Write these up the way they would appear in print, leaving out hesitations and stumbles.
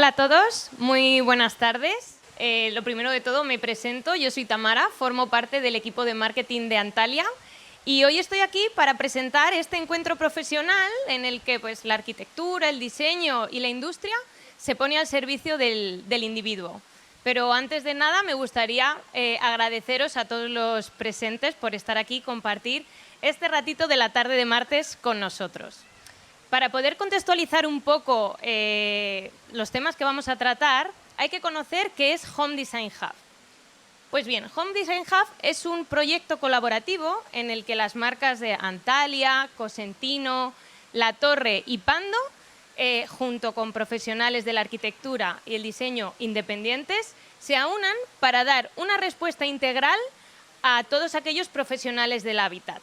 Hola a todos, muy buenas tardes. Lo primero de todo me presento, yo soy Tamara, formo parte del equipo de marketing de Antalya y hoy estoy aquí para presentar este encuentro profesional en el que pues, la arquitectura, el diseño y la industria se pone al servicio del individuo. Pero antes de nada me gustaría agradeceros a todos los presentes por estar aquí y compartir este ratito de la tarde de martes con nosotros. Para poder contextualizar un poco los temas que vamos a tratar, hay que conocer qué es Home Design Hub. Pues bien, Home Design Hub es un proyecto colaborativo en el que las marcas de Antalya, Cosentino, La Torre y Pando, junto con profesionales de la arquitectura y el diseño independientes, se aunan para dar una respuesta integral a todos aquellos profesionales del hábitat.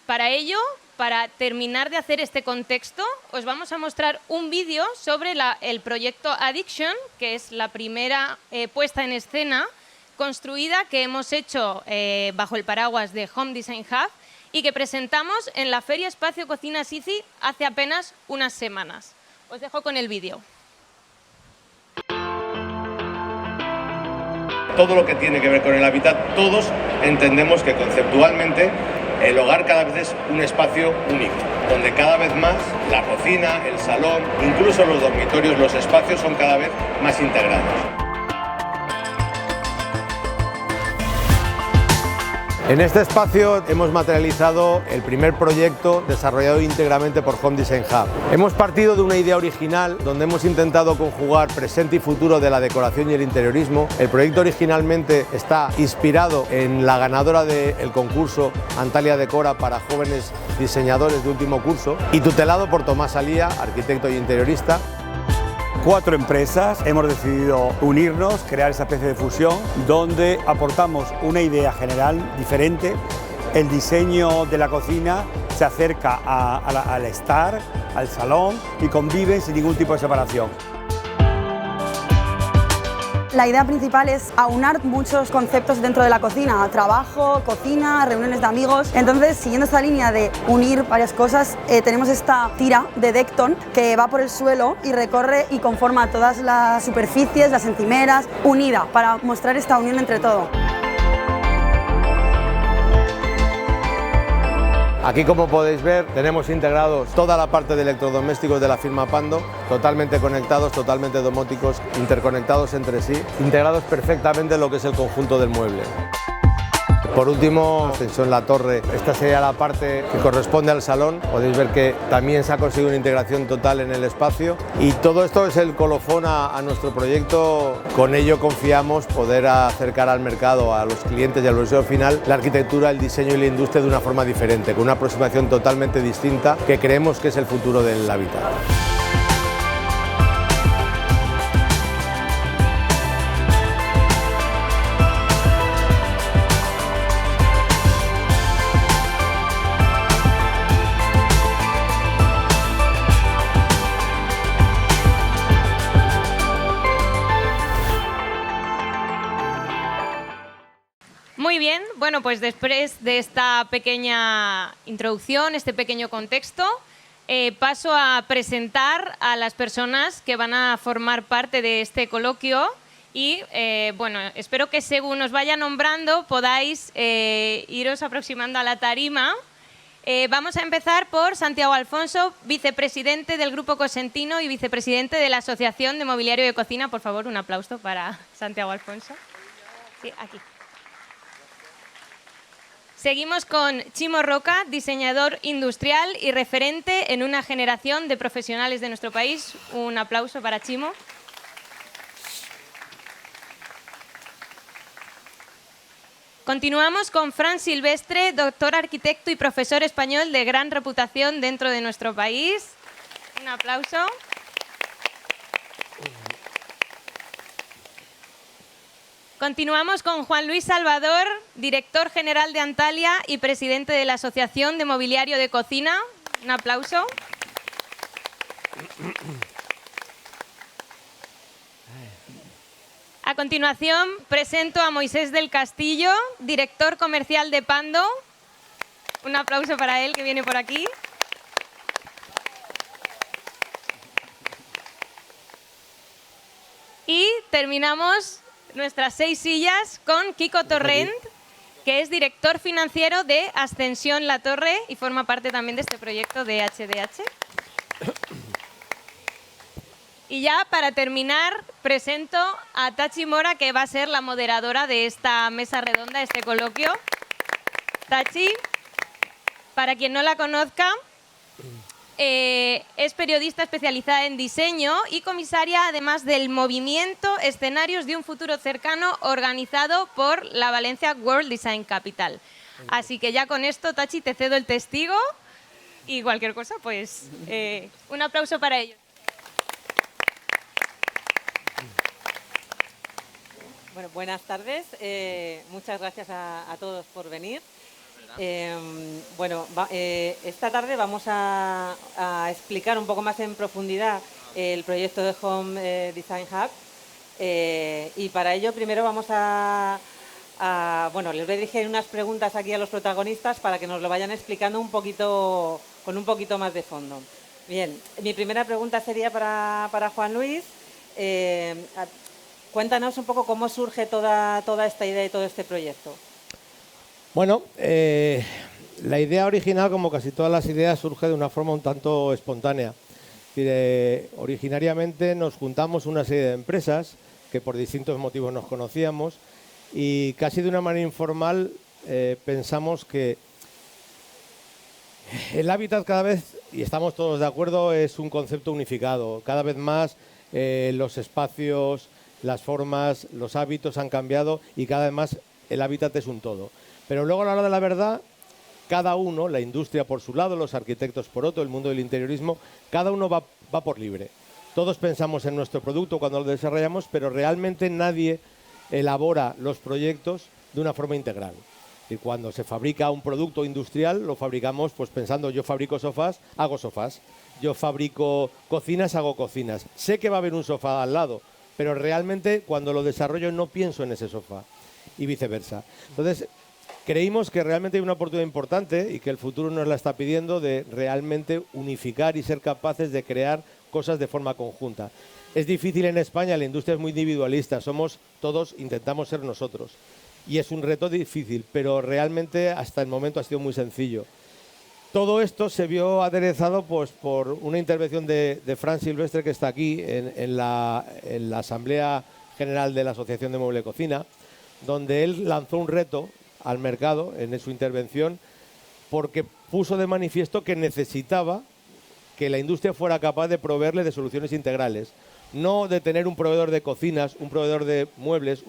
Para ello, para terminar de hacer este contexto, os vamos a mostrar un vídeo sobre el proyecto Addiction, que es la primera puesta en escena construida que hemos hecho bajo el paraguas de Home Design Hub y que presentamos en la Feria Espacio Cocina Sisi hace apenas unas semanas. Os dejo con el vídeo. Todo lo que tiene que ver con el hábitat, todos entendemos que conceptualmente el hogar cada vez es un espacio único, donde cada vez más la cocina, el salón, incluso los dormitorios, los espacios son cada vez más integrados. En este espacio hemos materializado el primer proyecto desarrollado íntegramente por Home Design Hub. Hemos partido de una idea original donde hemos intentado conjugar presente y futuro de la decoración y el interiorismo. El proyecto originalmente está inspirado en la ganadora del concurso Antalya Decora para jóvenes diseñadores de último curso y tutelado por Tomás Alía, arquitecto y interiorista. 4 empresas hemos decidido unirnos, crear esa especie de fusión donde aportamos una idea general diferente. El diseño de la cocina se acerca al estar, al salón y conviven sin ningún tipo de separación. La idea principal es aunar muchos conceptos dentro de la cocina, trabajo, cocina, reuniones de amigos. Entonces, siguiendo esta línea de unir varias cosas, tenemos esta tira de Decton que va por el suelo y recorre y conforma todas las superficies, las encimeras, unida para mostrar esta unión entre todo. Aquí, como podéis ver, tenemos integrados toda la parte de electrodomésticos de la firma Pando, totalmente conectados, totalmente domóticos, interconectados entre sí, integrados perfectamente en lo que es el conjunto del mueble. Por último, extensión La Torre, esta sería la parte que corresponde al salón. Podéis ver que también se ha conseguido una integración total en el espacio y todo esto es el colofón a nuestro proyecto. Con ello confiamos poder acercar al mercado, a los clientes y al usuario final, la arquitectura, el diseño y la industria de una forma diferente, con una aproximación totalmente distinta que creemos que es el futuro del hábitat. Muy bien, bueno, pues después de esta pequeña introducción, este pequeño contexto, paso a presentar a las personas que van a formar parte de este coloquio y, bueno, espero que según os vaya nombrando podáis iros aproximando a la tarima. Vamos a empezar por Santiago Alfonso, vicepresidente del Grupo Cosentino y vicepresidente de la Asociación de Mobiliario de Cocina. Por favor, un aplauso para Santiago Alfonso. Sí, aquí. Seguimos con Chimo Roca, diseñador industrial y referente en una generación de profesionales de nuestro país. Un aplauso para Chimo. Continuamos con Fran Silvestre, doctor arquitecto y profesor español de gran reputación dentro de nuestro país. Un aplauso. Continuamos con Juan Luis Salvador, director general de Antalya y presidente de la Asociación de Mobiliario de Cocina. Un aplauso. A continuación, presento a Moisés del Castillo, director comercial de Pando. Un aplauso para él, que viene por aquí. Y terminamos nuestras 6 sillas con Kiko Torrent, que es director financiero de Ascensión La Torre y forma parte también de este proyecto de HDH. Y ya para terminar, presento a Tachi Mora, que va a ser la moderadora de esta mesa redonda, este coloquio. Tachi, para quien no la conozca, es periodista especializada en diseño y comisaria además del movimiento Escenarios de un futuro cercano organizado por la Valencia World Design Capital. Así que ya con esto, Tachi, te cedo el testigo y cualquier cosa, pues un aplauso para ellos. Bueno, buenas tardes. Muchas gracias a todos por venir. Esta tarde vamos a explicar un poco más en profundidad el proyecto de Home Design Hub. Y para ello primero vamos les voy a dirigir unas preguntas aquí a los protagonistas para que nos lo vayan explicando con un poquito más de fondo. Bien, mi primera pregunta sería para Juan Luis. Cuéntanos un poco cómo surge toda esta idea y todo este proyecto. Bueno, la idea original, como casi todas las ideas, surge de una forma un tanto espontánea. Originariamente nos juntamos una serie de empresas que por distintos motivos nos conocíamos y casi de una manera informal pensamos que el hábitat cada vez, y estamos todos de acuerdo, es un concepto unificado. Cada vez más los espacios, las formas, los hábitos han cambiado y cada vez más el hábitat es un todo. Pero luego a la hora de la verdad, cada uno, la industria por su lado, los arquitectos por otro, el mundo del interiorismo, cada uno va por libre. Todos pensamos en nuestro producto cuando lo desarrollamos, pero realmente nadie elabora los proyectos de una forma integral. Y cuando se fabrica un producto industrial, lo fabricamos pues pensando, yo fabrico sofás, hago sofás. Yo fabrico cocinas, hago cocinas. Sé que va a haber un sofá al lado, pero realmente cuando lo desarrollo no pienso en ese sofá y viceversa. Entonces, creímos que realmente hay una oportunidad importante y que el futuro nos la está pidiendo de realmente unificar y ser capaces de crear cosas de forma conjunta. Es difícil en España, la industria es muy individualista, intentamos ser nosotros. Y es un reto difícil, pero realmente hasta el momento ha sido muy sencillo. Todo esto se vio aderezado pues, por una intervención de Fran Silvestre, que está aquí en la Asamblea General de la Asociación de Mueble y Cocina, donde él lanzó un reto al mercado en su intervención porque puso de manifiesto que necesitaba que la industria fuera capaz de proveerle de soluciones integrales. No de tener un proveedor de cocinas, un proveedor de muebles,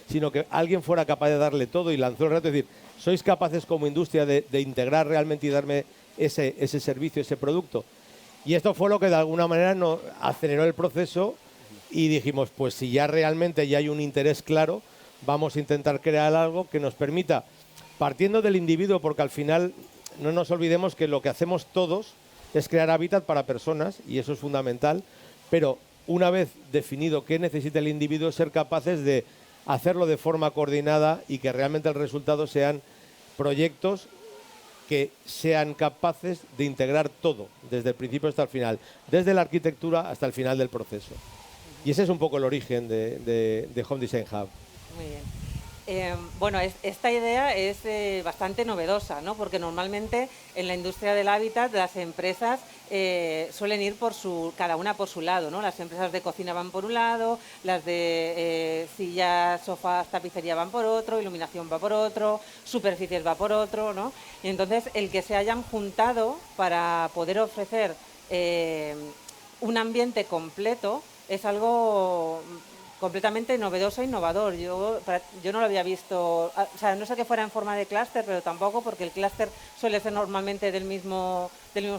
sino que alguien fuera capaz de darle todo y lanzó el reto, es decir, ¿sois capaces como industria de integrar realmente y darme ese servicio, ese producto? Y esto fue lo que de alguna manera nos aceleró el proceso y dijimos, pues si ya realmente ya hay un interés claro, vamos a intentar crear algo que nos permita, partiendo del individuo, porque al final no nos olvidemos que lo que hacemos todos es crear hábitat para personas y eso es fundamental, pero una vez definido qué necesita el individuo, ser capaces de hacerlo de forma coordinada y que realmente el resultado sean proyectos que sean capaces de integrar todo, desde el principio hasta el final, desde la arquitectura hasta el final del proceso. Y ese es un poco el origen de Home Design Hub. Muy bien. Esta idea es bastante novedosa, ¿no? Porque normalmente en la industria del hábitat las empresas suelen ir cada una por su lado, ¿no? Las empresas de cocina van por un lado, las de sillas, sofás, tapicería van por otro, iluminación va por otro, superficies va por otro, ¿no? Y entonces el que se hayan juntado para poder ofrecer un ambiente completo es algo completamente novedoso e innovador. Yo no lo había visto, o sea, no sé que fuera en forma de clúster, pero tampoco, porque el clúster suele ser normalmente del mismo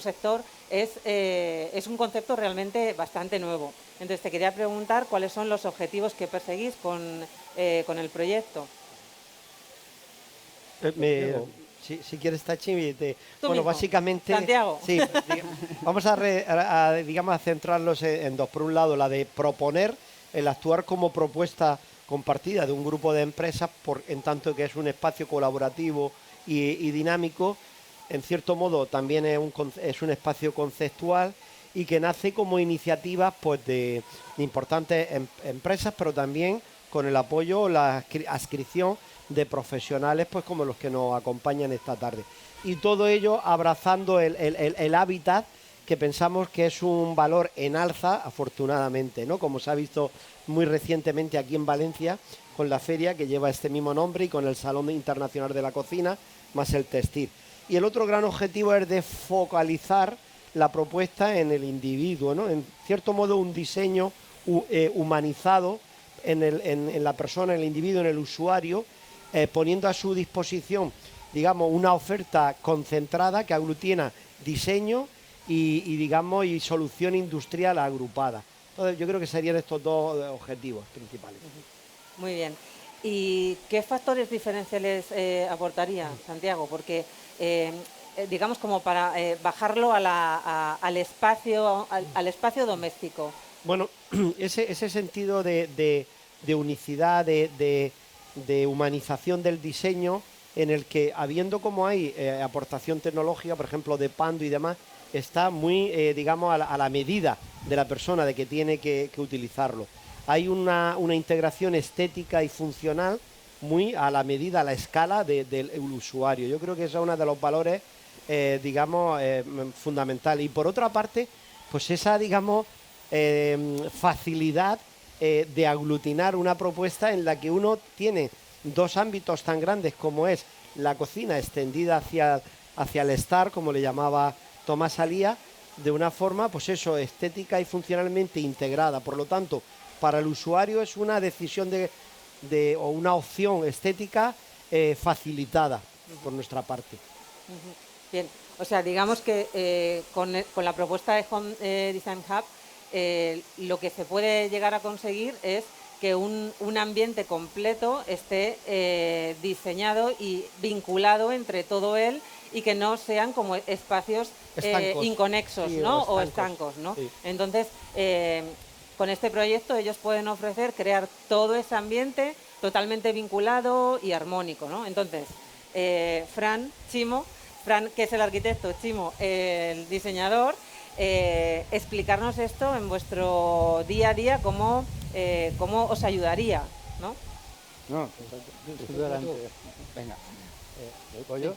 sector, es un concepto realmente bastante nuevo. Entonces te quería preguntar cuáles son los objetivos que perseguís con el proyecto. Si quieres, Tachi, básicamente, Santiago. Sí, vamos a centrarlos en dos. Por un lado, la de proponer el actuar como propuesta compartida de un grupo de empresas, en tanto que es un espacio colaborativo y dinámico. En cierto modo también es un espacio conceptual y que nace como iniciativa pues, de importantes empresas, pero también con el apoyo o la adscripción de profesionales pues, como los que nos acompañan esta tarde. Y todo ello abrazando el hábitat, que pensamos que es un valor en alza, afortunadamente, ¿no? Como se ha visto muy recientemente aquí en Valencia, con la feria que lleva este mismo nombre y con el Salón Internacional de la Cocina, más el textil. Y el otro gran objetivo es de focalizar la propuesta en el individuo, ¿no? En cierto modo, un diseño humanizado en la persona, en el individuo, en el usuario, poniendo a su disposición, digamos, una oferta concentrada que aglutina diseño y solución industrial agrupada. Entonces, yo creo que serían estos dos objetivos principales. Muy bien. ¿Y qué factores diferenciales aportaría, Santiago? Porque, digamos, como para bajarlo al espacio doméstico. Bueno, ese sentido de unicidad, de humanización del diseño, en el que, habiendo como hay aportación tecnológica, por ejemplo, de Pando y demás, está muy, digamos, a la medida de la persona, de que tiene que utilizarlo. Hay una integración estética y funcional muy a la medida, a la escala del usuario. Yo creo que ese es uno de los valores, digamos, fundamentales. Y por otra parte, pues esa, digamos, facilidad de aglutinar una propuesta en la que uno tiene dos ámbitos tan grandes como es la cocina extendida hacia el estar, como le llamaba Tomás Alía, de una forma, pues eso, estética y funcionalmente integrada. Por lo tanto, para el usuario es una decisión o una opción estética facilitada por nuestra parte. Bien, o sea, digamos que con la propuesta de Home Design Hub, lo que se puede llegar a conseguir es que un ambiente completo esté diseñado y vinculado entre todo él, y que no sean como espacios inconexos, sí, ¿no? O estancos, ¿no? Sí. Entonces, con este proyecto ellos pueden ofrecer, crear todo ese ambiente totalmente vinculado y armónico, ¿no? Entonces, Fran, que es el arquitecto, Chimo, el diseñador, explicarnos esto en vuestro día a día, cómo os ayudaría, ¿no? No, tú adelante. Venga, ¿voy yo?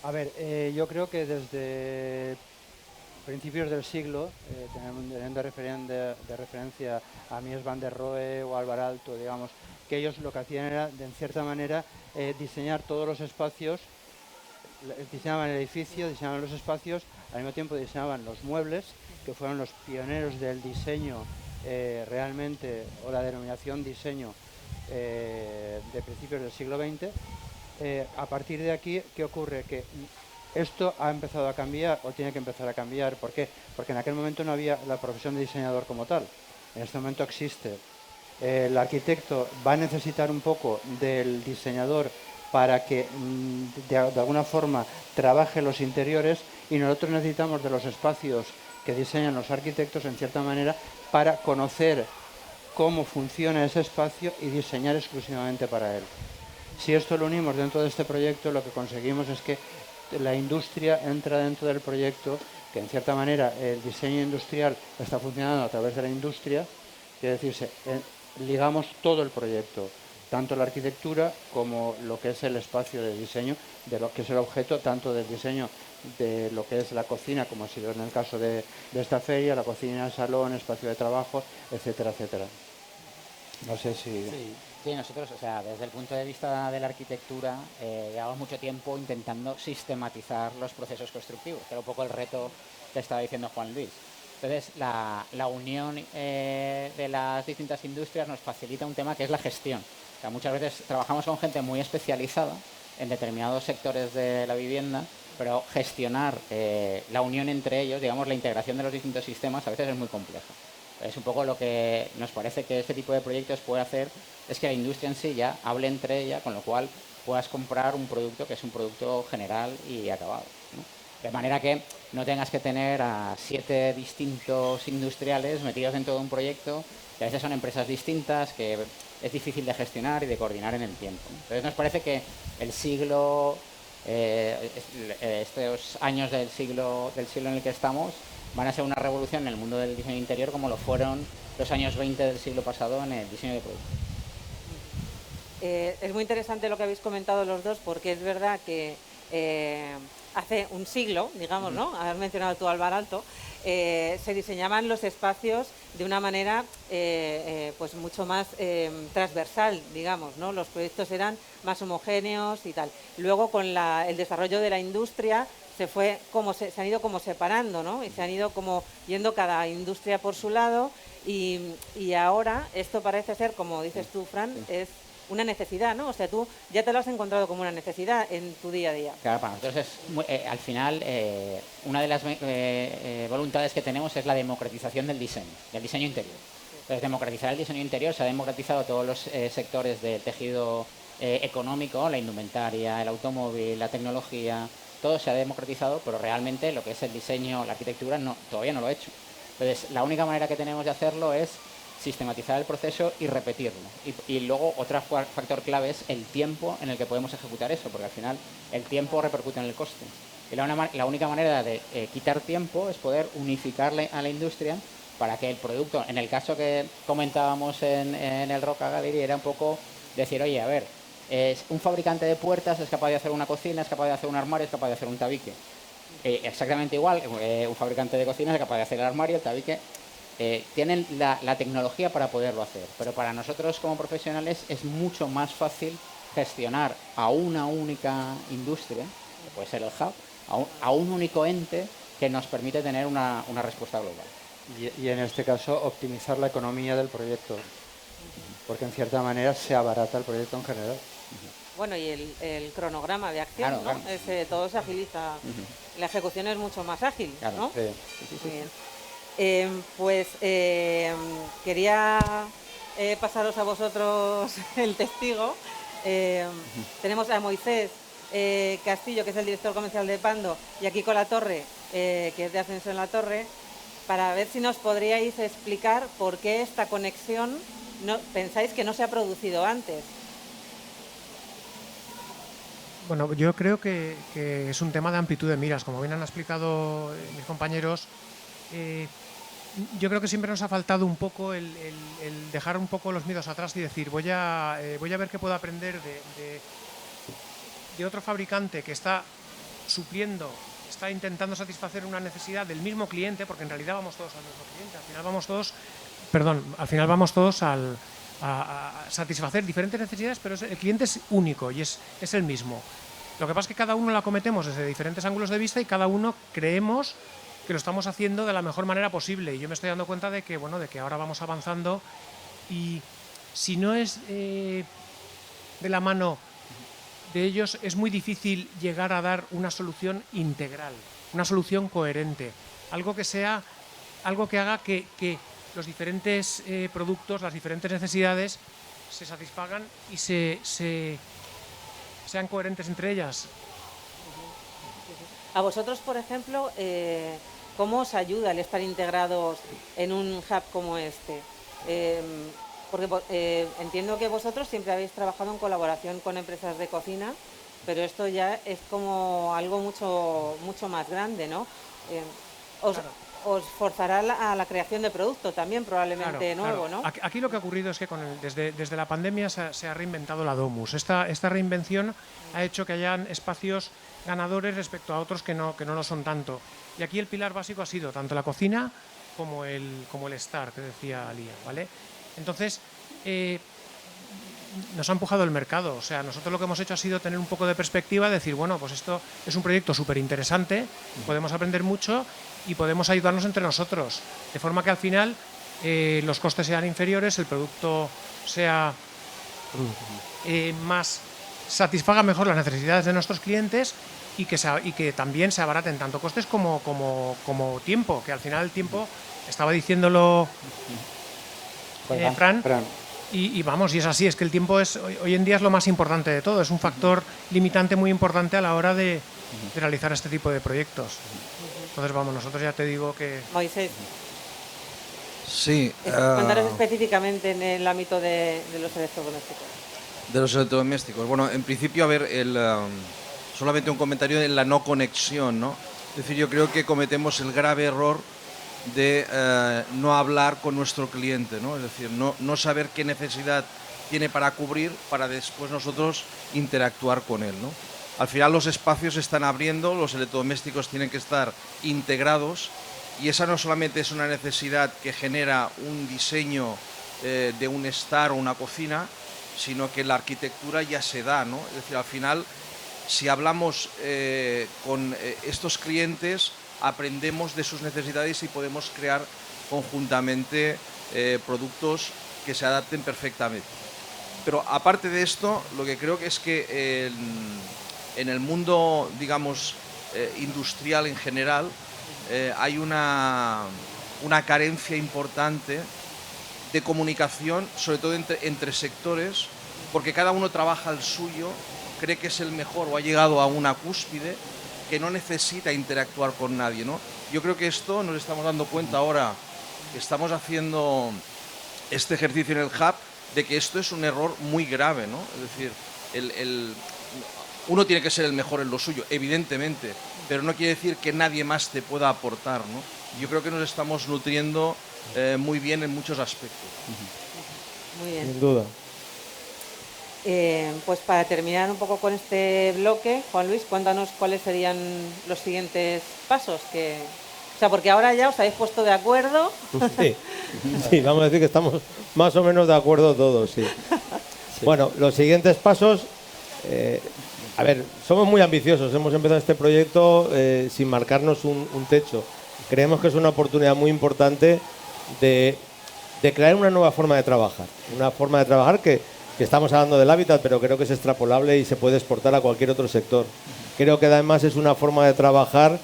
A ver, yo creo que desde principios del siglo, teniendo de referencia a Mies van der Rohe o Álvaro Aalto, digamos, que ellos lo que hacían era, de cierta manera, diseñar todos los espacios, diseñaban el edificio, diseñaban los espacios, al mismo tiempo diseñaban los muebles, que fueron los pioneros del diseño realmente, o la denominación diseño de principios del siglo XX. A partir de aquí, ¿qué ocurre? Que esto ha empezado a cambiar, o tiene que empezar a cambiar. ¿Por qué? Porque en aquel momento no había la profesión de diseñador como tal. En este momento existe. El arquitecto va a necesitar un poco del diseñador para que de alguna forma trabaje los interiores, y nosotros necesitamos de los espacios que diseñan los arquitectos, en cierta manera, para conocer cómo funciona ese espacio y diseñar exclusivamente para él. Si esto lo unimos dentro de este proyecto, lo que conseguimos es que la industria entra dentro del proyecto, que en cierta manera el diseño industrial está funcionando a través de la industria, quiere decirse, ligamos todo el proyecto, tanto la arquitectura como lo que es el espacio de diseño, de lo que es el objeto, tanto del diseño de lo que es la cocina, como ha sido en el caso de esta feria, la cocina, el salón, espacio de trabajo, etcétera, etcétera. No sé si... Sí, nosotros, o sea, desde el punto de vista de la arquitectura, llevamos mucho tiempo intentando sistematizar los procesos constructivos, que era un poco el reto que estaba diciendo Juan Luis. Entonces, la unión de las distintas industrias nos facilita un tema que es la gestión. O sea, muchas veces trabajamos con gente muy especializada en determinados sectores de la vivienda, pero gestionar la unión entre ellos, digamos, la integración de los distintos sistemas, a veces es muy compleja. Es un poco lo que nos parece que este tipo de proyectos puede hacer, es que la industria en sí ya hable entre ella, con lo cual puedas comprar un producto que es un producto general y acabado, ¿no? De manera que no tengas que tener a 7 distintos industriales metidos dentro de un proyecto, que a veces son empresas distintas, que es difícil de gestionar y de coordinar en el tiempo, ¿no? Entonces nos parece que el siglo, estos años del siglo en el que estamos, van a ser una revolución en el mundo del diseño interior como lo fueron los años 20 del siglo pasado en el diseño de producto. Es muy interesante lo que habéis comentado los dos, porque es verdad que hace un siglo, digamos, ¿no? Has mencionado tú Alvar Aalto, se diseñaban los espacios de una manera pues mucho más transversal, digamos, ¿no? Los proyectos eran más homogéneos y tal. Luego con el desarrollo de la industria se han ido como separando, ¿no? Y se han ido como yendo cada industria por su lado y ahora esto parece ser, como dices tú, Fran, es una necesidad, ¿no? O sea, tú ya te lo has encontrado como una necesidad en tu día a día. Claro, para nosotros al final una de las voluntades que tenemos es la democratización del diseño interior. Entonces, democratizar el diseño interior, se ha democratizado todos los sectores del tejido económico, la indumentaria, el automóvil, la tecnología, todo se ha democratizado, pero realmente lo que es el diseño, la arquitectura, todavía no lo ha hecho. Entonces, la única manera que tenemos de hacerlo es sistematizar el proceso y repetirlo. Y luego otro factor clave es el tiempo en el que podemos ejecutar eso, porque al final el tiempo repercute en el coste. Y la única manera de quitar tiempo es poder unificarle a la industria para que el producto, en el caso que comentábamos en el Roca Gallery, era un poco decir, oye, a ver, un fabricante de puertas es capaz de hacer una cocina, es capaz de hacer un armario, es capaz de hacer un tabique. Exactamente igual, un fabricante de cocina es capaz de hacer el armario, el tabique. Tienen la tecnología para poderlo hacer, pero para nosotros como profesionales es mucho más fácil gestionar a una única industria, que puede ser el hub, a un único ente que nos permite tener una respuesta global. Y en este caso optimizar la economía del proyecto, porque en cierta manera se abarata el proyecto en general. Bueno, y el cronograma de acción, claro, ¿no? Claro. Todo se agiliza, la ejecución es mucho más ágil, Claro, ¿no? Sí. Muy bien. Quería pasaros a vosotros el testigo. Tenemos a Moisés Castillo, que es el director comercial de Pando, y a Kiko Latorre, que es de Ascenso en la Torre, para ver si nos podríais explicar por qué esta conexión pensáis que no se ha producido antes. Bueno, yo creo que es un tema de amplitud de miras, como bien han explicado mis compañeros. Yo creo que siempre nos ha faltado un poco el dejar un poco los miedos atrás y decir voy a ver qué puedo aprender de otro fabricante que está supliendo, está intentando satisfacer una necesidad del mismo cliente, porque en realidad vamos todos al mismo cliente, al final vamos todos a satisfacer diferentes necesidades, pero el cliente es único y es el mismo. Lo que pasa es que cada uno la cometemos desde diferentes ángulos de vista y cada uno creemos que lo estamos haciendo de la mejor manera posible, y yo me estoy dando cuenta de que ahora vamos avanzando, y si no es de la mano de ellos es muy difícil llegar a dar una solución integral, una solución coherente, algo que haga que los diferentes productos, las diferentes necesidades se satisfagan y sean coherentes entre ellas. A vosotros, por ejemplo, ¿cómo os ayuda el estar integrados en un hub como este? Porque entiendo que vosotros siempre habéis trabajado en colaboración con empresas de cocina, pero esto ya es como algo mucho más grande, ¿no? Os forzará a la creación de producto también, probablemente nuevo, ¿no? Aquí lo que ha ocurrido es que desde la pandemia se ha reinventado la Domus. Esta reinvención ha hecho que hayan espacios ganadores respecto a otros que no lo son tanto. Y aquí el pilar básico ha sido tanto la cocina como el estar, que decía Lía, ¿vale? Entonces, nos ha empujado el mercado. O sea, nosotros lo que hemos hecho ha sido tener un poco de perspectiva, decir, bueno, pues esto es un proyecto súper interesante, podemos aprender mucho y podemos ayudarnos entre nosotros, de forma que al final los costes sean inferiores, el producto sea satisfaga mejor las necesidades de nuestros clientes y que también se abaraten tanto costes como tiempo, que al final el tiempo, estaba diciéndolo Fran. Y es así, es que el tiempo hoy en día es lo más importante de todo, es un factor limitante muy importante a la hora de realizar este tipo de proyectos. Entonces, nosotros ya te digo que... Moisés. Sí. Contaros específicamente en el ámbito de los electrodomésticos. De los electrodomésticos. Bueno, en principio, a ver, solamente un comentario en la no conexión, ¿no? Es decir, yo creo que cometemos el grave error de no hablar con nuestro cliente, ¿no? Es decir, no saber qué necesidad tiene para cubrir para después nosotros interactuar con él, ¿no? Al final los espacios se están abriendo, los electrodomésticos tienen que estar integrados y esa no solamente es una necesidad que genera un diseño de un estar o una cocina, sino que la arquitectura ya se da, ¿no? Es decir, al final, si hablamos con estos clientes, aprendemos de sus necesidades y podemos crear conjuntamente productos que se adapten perfectamente. Pero aparte de esto, lo que creo que es que en el mundo, digamos, industrial en general, hay una carencia importante de comunicación, sobre todo entre sectores, porque cada uno trabaja el suyo, cree que es el mejor o ha llegado a una cúspide que no necesita interactuar con nadie, ¿no? Yo creo que esto nos estamos dando cuenta ahora que estamos haciendo este ejercicio en el Hub, de que esto es un error muy grave, ¿no? Es decir, uno tiene que ser el mejor en lo suyo, evidentemente, pero no quiere decir que nadie más te pueda aportar, ¿no? Yo creo que nos estamos nutriendo muy bien en muchos aspectos. Muy bien. Sin duda. Pues para terminar un poco con este bloque, Juan Luis, cuéntanos cuáles serían los siguientes pasos. O sea, porque ahora ya os habéis puesto de acuerdo. Sí, vamos a decir que estamos más o menos de acuerdo todos, sí. Bueno, los siguientes pasos, a ver, somos muy ambiciosos. Hemos empezado este proyecto sin marcarnos un techo. Creemos que es una oportunidad muy importante de crear una nueva forma de trabajar. Una forma de trabajar que estamos hablando del hábitat, pero creo que es extrapolable y se puede exportar a cualquier otro sector. Creo que además es una forma de trabajar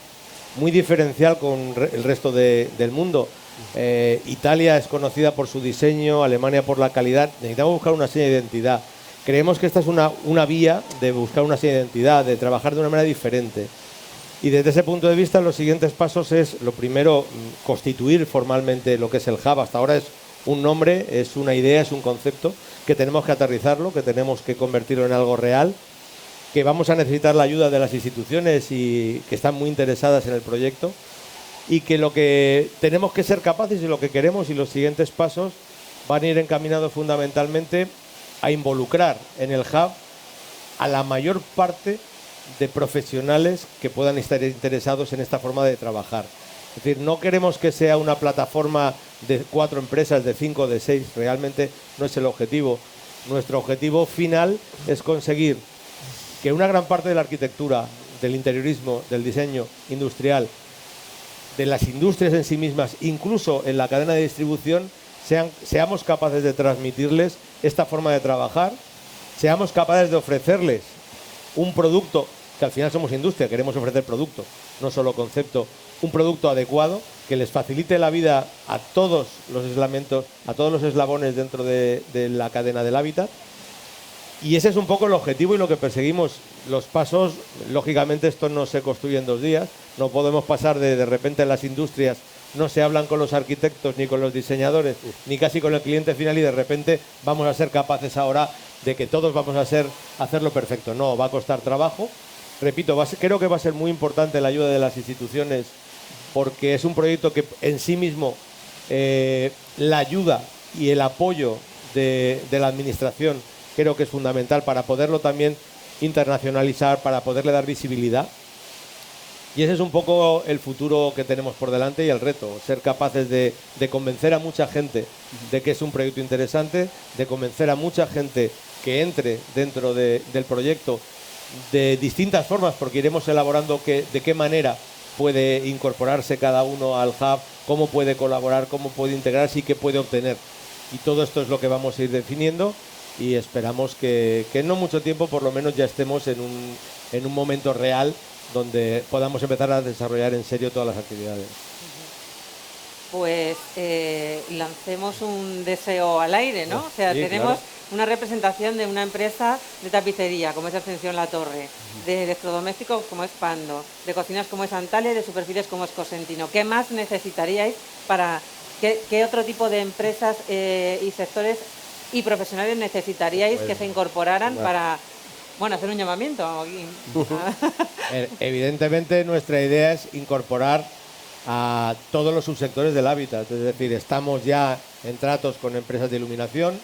muy diferencial con el resto del mundo. Italia es conocida por su diseño, Alemania por la calidad. Necesitamos buscar una seña de identidad. Creemos que esta es una vía de buscar una seña de identidad, de trabajar de una manera diferente. Y desde ese punto de vista, los siguientes pasos es, lo primero, constituir formalmente lo que es el Hub. Hasta ahora es un nombre, es una idea, es un concepto que tenemos que aterrizarlo, que tenemos que convertirlo en algo real, que vamos a necesitar la ayuda de las instituciones y que están muy interesadas en el proyecto, y que lo que tenemos que ser capaces y lo que queremos y los siguientes pasos van a ir encaminados fundamentalmente a involucrar en el Hub a la mayor parte de profesionales que puedan estar interesados en esta forma de trabajar. Es decir, no queremos que sea una plataforma de 4 empresas, de 5, de 6, realmente no es el objetivo. Nuestro objetivo final es conseguir que una gran parte de la arquitectura, del interiorismo, del diseño industrial, de las industrias en sí mismas, incluso en la cadena de distribución, seamos capaces de transmitirles esta forma de trabajar, seamos capaces de ofrecerles un producto, que al final somos industria, queremos ofrecer producto, no solo concepto, un producto adecuado que les facilite la vida a todos los eslamentos, a todos los eslabones dentro de la cadena del hábitat. Y ese es un poco el objetivo y lo que perseguimos. Los pasos, lógicamente esto no se construye en 2 días, no podemos pasar de repente en las industrias no se hablan con los arquitectos ni con los diseñadores ni casi con el cliente final y de repente vamos a ser capaces ahora de que todos vamos a hacerlo perfecto. No, va a costar trabajo. Repito, creo que va a ser muy importante la ayuda de las instituciones porque es un proyecto que en sí mismo la ayuda y el apoyo de la administración creo que es fundamental para poderlo también internacionalizar, para poderle dar visibilidad. Y ese es un poco el futuro que tenemos por delante y el reto, ser capaces de convencer a mucha gente de que es un proyecto interesante, de convencer a mucha gente que entre dentro del proyecto de distintas formas, porque iremos elaborando de qué manera puede incorporarse cada uno al Hub, cómo puede colaborar, cómo puede integrarse y qué puede obtener. Y todo esto es lo que vamos a ir definiendo y esperamos que en no mucho tiempo por lo menos ya estemos en un momento real donde podamos empezar a desarrollar en serio todas las actividades. Pues lancemos un deseo al aire, ¿no? O sea, sí, tenemos claro. una representación de una empresa de tapicería, como es Ascensión La Torre, de electrodomésticos como es Pando, de cocinas como es Antalya y de superficies como es Cosentino. ¿Qué más necesitaríais para qué otro tipo de empresas y sectores y profesionales necesitaríais que se incorporaran para hacer un llamamiento? Evidentemente nuestra idea es incorporar a todos los subsectores del hábitat. Es decir, estamos ya en tratos con empresas de iluminación,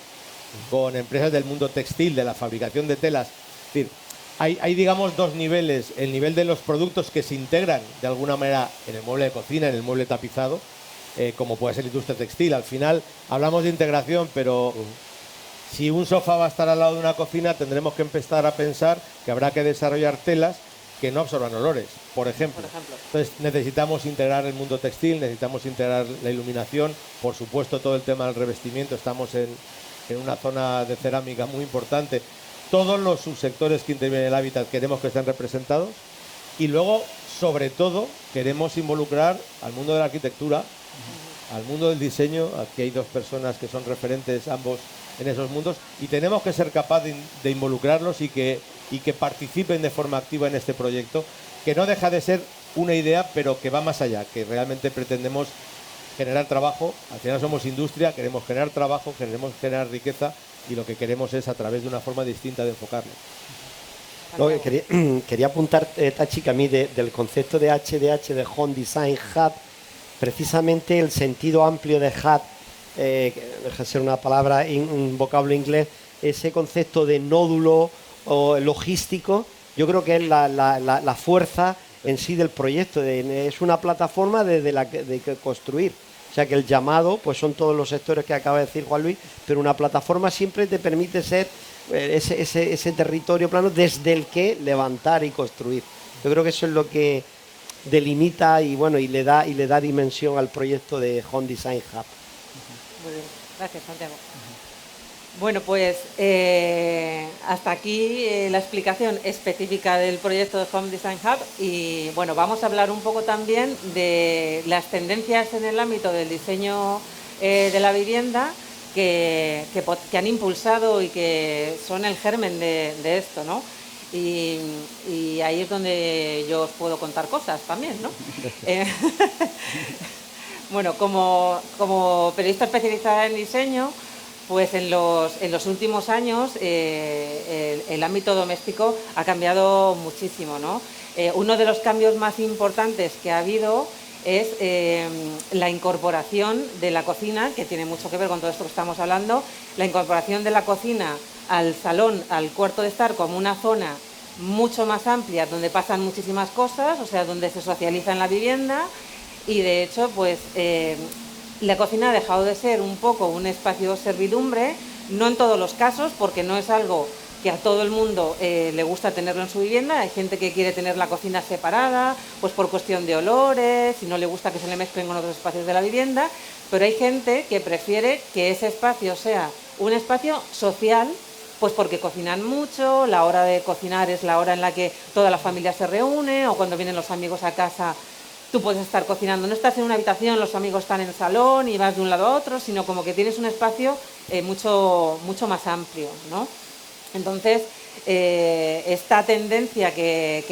con empresas del mundo textil, de la fabricación de telas. Es decir, hay digamos dos niveles: el nivel de los productos que se integran de alguna manera en el mueble de cocina, en el mueble tapizado, como puede ser la industria textil. Al final hablamos de integración, pero si un sofá va a estar al lado de una cocina, tendremos que empezar a pensar que habrá que desarrollar telas que no absorban olores, por ejemplo. Entonces necesitamos integrar el mundo textil, necesitamos integrar la iluminación, por supuesto todo el tema del revestimiento. Estamos en una zona de cerámica muy importante. Todos los subsectores que intervienen en el hábitat queremos que estén representados, y luego, sobre todo, queremos involucrar al mundo de la arquitectura, al mundo del diseño. Aquí hay dos personas que son referentes ambos en esos mundos, y tenemos que ser capaces de involucrarlos y que participen de forma activa en este proyecto, que no deja de ser una idea, pero que va más allá, que realmente pretendemos generar trabajo. Al final somos industria, queremos generar trabajo, queremos generar riqueza, y lo que queremos es a través de una forma distinta de enfocarlo. No, quería apuntar, Tachi, que a mí del concepto de HDH, de Home Design Hub, precisamente el sentido amplio de Hub, deja de ser una palabra, un vocablo inglés, ese concepto de nódulo o logístico, yo creo que es la fuerza en sí del proyecto. Es una plataforma de que construir. O sea que el llamado, pues son todos los sectores que acaba de decir Juan Luis, pero una plataforma siempre te permite ser ese territorio plano desde el que levantar y construir. Yo creo que eso es lo que delimita y le da dimensión al proyecto de Home Design Hub. Muy bien, gracias, Santiago. Bueno, pues hasta aquí la explicación específica del proyecto de Home Design Hub, y bueno, vamos a hablar un poco también de las tendencias en el ámbito del diseño de la vivienda que han impulsado y que son el germen de esto, ¿no? Y ahí es donde yo os puedo contar cosas también, ¿no? Bueno, como periodista especializada en diseño, pues en los últimos años el ámbito doméstico ha cambiado muchísimo, ¿no? Uno de los cambios más importantes que ha habido es la incorporación de la cocina, que tiene mucho que ver con todo esto que estamos hablando, la incorporación de la cocina al salón, al cuarto de estar, como una zona mucho más amplia donde pasan muchísimas cosas, o sea, donde se socializa en la vivienda. Y de hecho, pues la cocina ha dejado de ser un poco un espacio servidumbre, no en todos los casos, porque no es algo que a todo el mundo le gusta tenerlo en su vivienda. Hay gente que quiere tener la cocina separada, pues por cuestión de olores, y no le gusta que se le mezclen con otros espacios de la vivienda, pero hay gente que prefiere que ese espacio sea un espacio social, pues porque cocinan mucho, la hora de cocinar es la hora en la que toda la familia se reúne, o cuando vienen los amigos a casa tú puedes estar cocinando. No estás en una habitación, los amigos están en el salón y vas de un lado a otro, sino como que tienes un espacio mucho más amplio, ¿no? Entonces, esta tendencia que